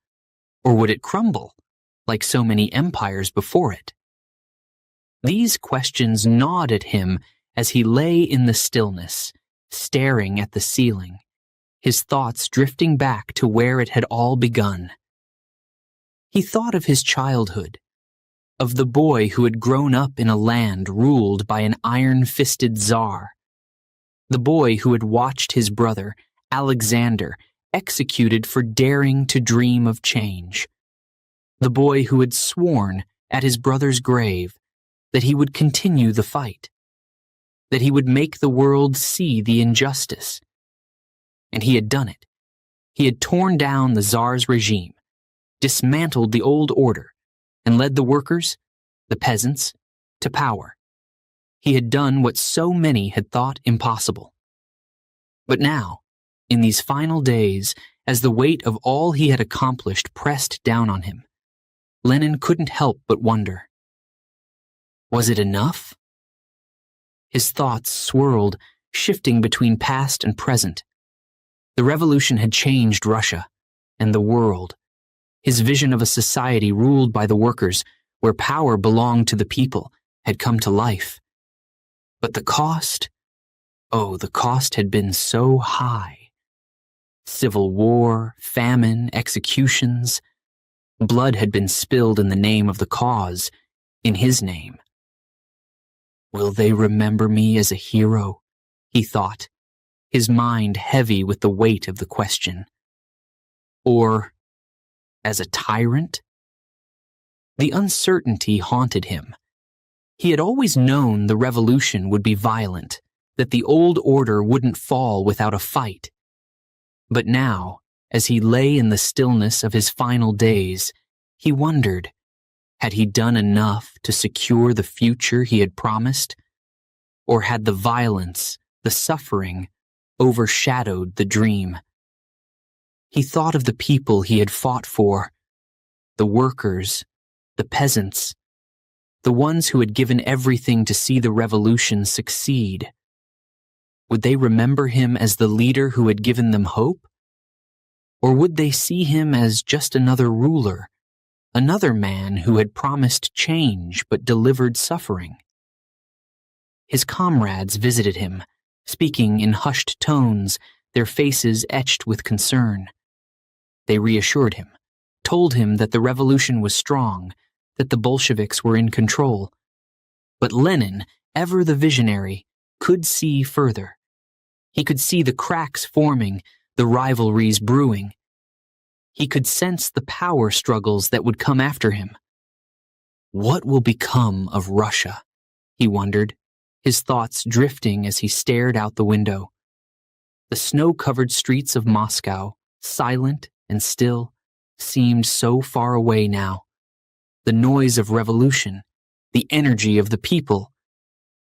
Or would it crumble, like so many empires before it? These questions gnawed at him as he lay in the stillness, staring at the ceiling, his thoughts drifting back to where it had all begun. He thought of his childhood, of the boy who had grown up in a land ruled by an iron-fisted czar, the boy who had watched his brother, Alexander, executed for daring to dream of change, the boy who had sworn at his brother's grave that he would continue the fight, that he would make the world see the injustice. And he had done it. He had torn down the czar's regime, dismantled the old order, and led the workers, the peasants, to power. He had done what so many had thought impossible. But now, in these final days, as the weight of all he had accomplished pressed down on him, Lenin couldn't help but wonder. Was it enough? His thoughts swirled, shifting between past and present. The revolution had changed Russia and the world. His vision of a society ruled by the workers, where power belonged to the people, had come to life. But the cost? Oh, the cost had been so high. Civil war, famine, executions. Blood had been spilled in the name of the cause, in his name. Will they remember me as a hero? He thought, his mind heavy with the weight of the question. Or as a tyrant? The uncertainty haunted him. He had always known the revolution would be violent, that the old order wouldn't fall without a fight. But now, as he lay in the stillness of his final days, he wondered, had he done enough to secure the future he had promised? Or had the violence, the suffering, overshadowed the dream? He thought of the people he had fought for, the workers, the peasants, the ones who had given everything to see the revolution succeed. Would they remember him as the leader who had given them hope? Or would they see him as just another ruler, another man who had promised change but delivered suffering? His comrades visited him, speaking in hushed tones, their faces etched with concern. They reassured him, told him that the revolution was strong, that the Bolsheviks were in control. But Lenin, ever the visionary, could see further. He could see the cracks forming, the rivalries brewing. He could sense the power struggles that would come after him. What will become of Russia? He wondered, his thoughts drifting as he stared out the window. The snow-covered streets of Moscow, silent and still, seemed so far away now. The noise of revolution, the energy of the people.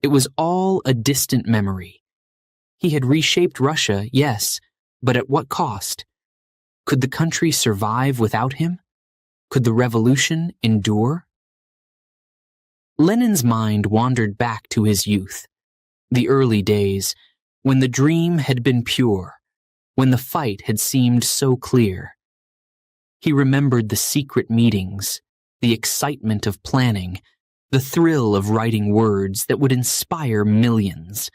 It was all a distant memory. He had reshaped Russia, yes, but at what cost? Could the country survive without him? Could the revolution endure? Lenin's mind wandered back to his youth, the early days, when the dream had been pure, when the fight had seemed so clear. He remembered the secret meetings, the excitement of planning, the thrill of writing words that would inspire millions.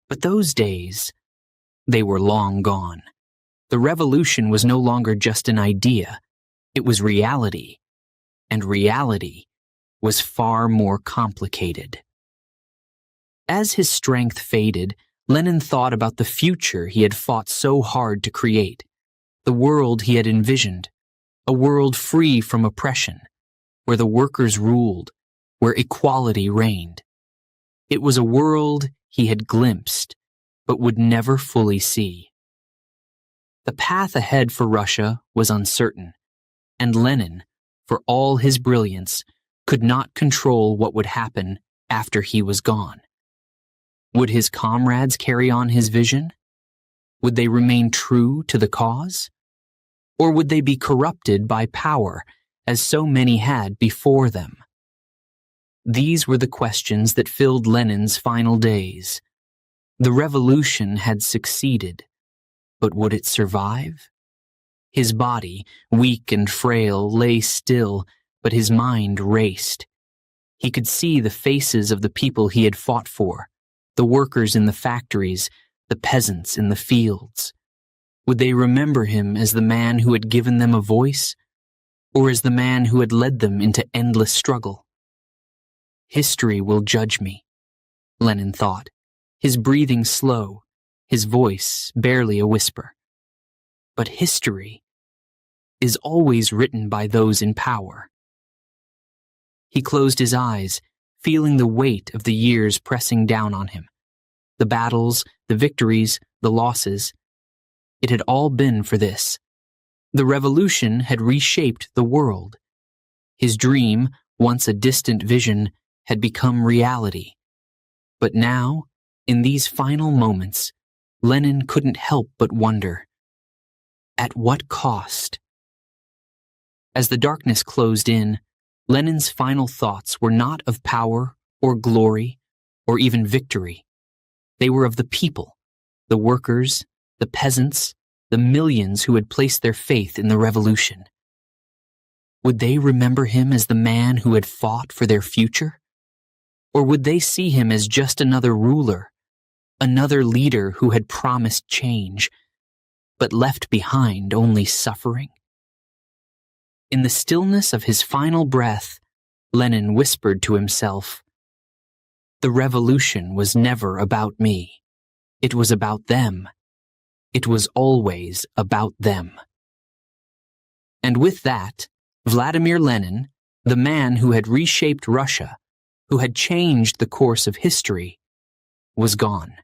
But those days, they were long gone. The revolution was no longer just an idea, it was reality, and reality was far more complicated. As his strength faded, Lenin thought about the future he had fought so hard to create, the world he had envisioned, a world free from oppression, where the workers ruled, where equality reigned. It was a world he had glimpsed, but would never fully see. The path ahead for Russia was uncertain, and Lenin, for all his brilliance, could not control what would happen after he was gone. Would his comrades carry on his vision? Would they remain true to the cause? Or would they be corrupted by power, as so many had before them? These were the questions that filled Lenin's final days. The revolution had succeeded, but would it survive? His body, weak and frail, lay still, but his mind raced. He could see the faces of the people he had fought for, the workers in the factories, the peasants in the fields. Would they remember him as the man who had given them a voice, or as the man who had led them into endless struggle? History will judge me, Lenin thought, his breathing slow, his voice barely a whisper. But history is always written by those in power. He closed his eyes, feeling the weight of the years pressing down on him. The battles, the victories, the losses. It had all been for this. The revolution had reshaped the world. His dream, once a distant vision, had become reality. But now, in these final moments, Lenin couldn't help but wonder, at what cost? As the darkness closed in, Lenin's final thoughts were not of power or glory or even victory. They were of the people, the workers, the peasants, the millions who had placed their faith in the revolution. Would they remember him as the man who had fought for their future? Or would they see him as just another ruler, another leader who had promised change, but left behind only suffering? In the stillness of his final breath, Lenin whispered to himself, "The revolution was never about me. It was about them. It was always about them." And with that, Vladimir Lenin, the man who had reshaped Russia, who had changed the course of history, was gone.